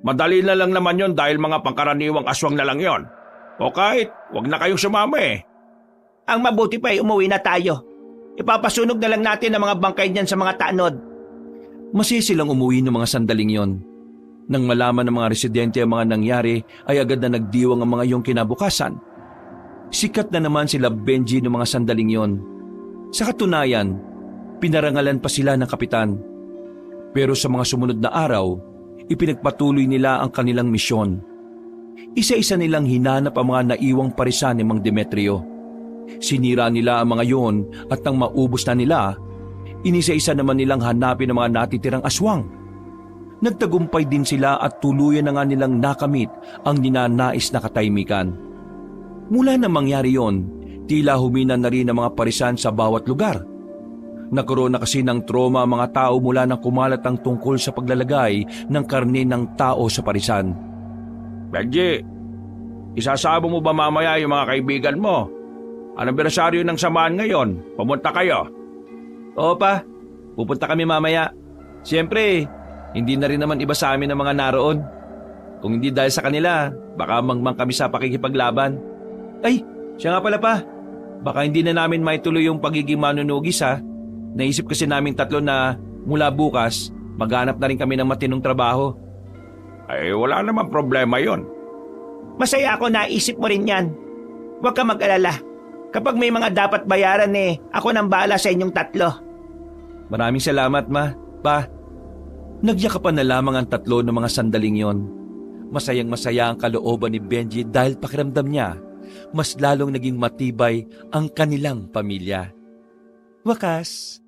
Madali na lang naman yon dahil mga pangkaraniwang aswang na lang yon. O kahit, wag na kayong sumama Ang mabuti pa umuwi na tayo. Ipapasunog na lang natin ang mga bangkay niyan sa mga tanod. Masaya silang umuwi ng mga sandaling yon. Nang malaman ng mga residente ang mga nangyari ay agad na nagdiwang ang mga iyong kinabukasan. Sikat na naman sila Benji ng mga sandaling yon. Sa katunayan, pinarangalan pa sila ng kapitan. Pero sa mga sumunod na araw, ipinagpatuloy nila ang kanilang misyon. Isa-isa nilang hinanap ang mga naiwang parisan ni Mang Demetrio. Sinira nila ang mga yon at nang maubos na nila, inisa-isa naman nilang hanapin ang mga natitirang aswang. Nagtagumpay din sila at tuluyan na nga nilang nakamit ang ninanais na katahimikan. Mula na mangyari yon, tila humina na rin ang mga parisan sa bawat lugar. Nagkaroon na kasi ng trauma ang mga tao mula nang kumalat ang tungkol sa paglalagay ng karne ng tao sa parisan. Benji, isasama mo ba mamaya yung mga kaibigan mo? Anibersaryo ng samahan ngayon, pumunta kayo. Oo pa, pupunta kami mamaya. Siyempre, hindi na rin naman iba sa amin ang mga naroon. Kung hindi dahil sa kanila, baka mangmang kami sa pakikipaglaban. Ay, siya nga pala pa. Baka hindi na namin maituloy yung pagiging manunugis ha. Naisip kasi naming tatlo na mula bukas, maghanap na rin kami ng matinong trabaho. Ay, wala namang problema yon. Masaya ako naisip mo rin yan. Huwag ka mag-alala. Kapag may mga dapat bayaran ako nang bahala sa inyong tatlo. Maraming salamat ma, pa. Nagyakapan na lamang ang tatlo ng mga sandaling yon. Masayang-masaya ang kalooban ni Benji dahil pakiramdam niya, mas lalong naging matibay ang kanilang pamilya. Wakas,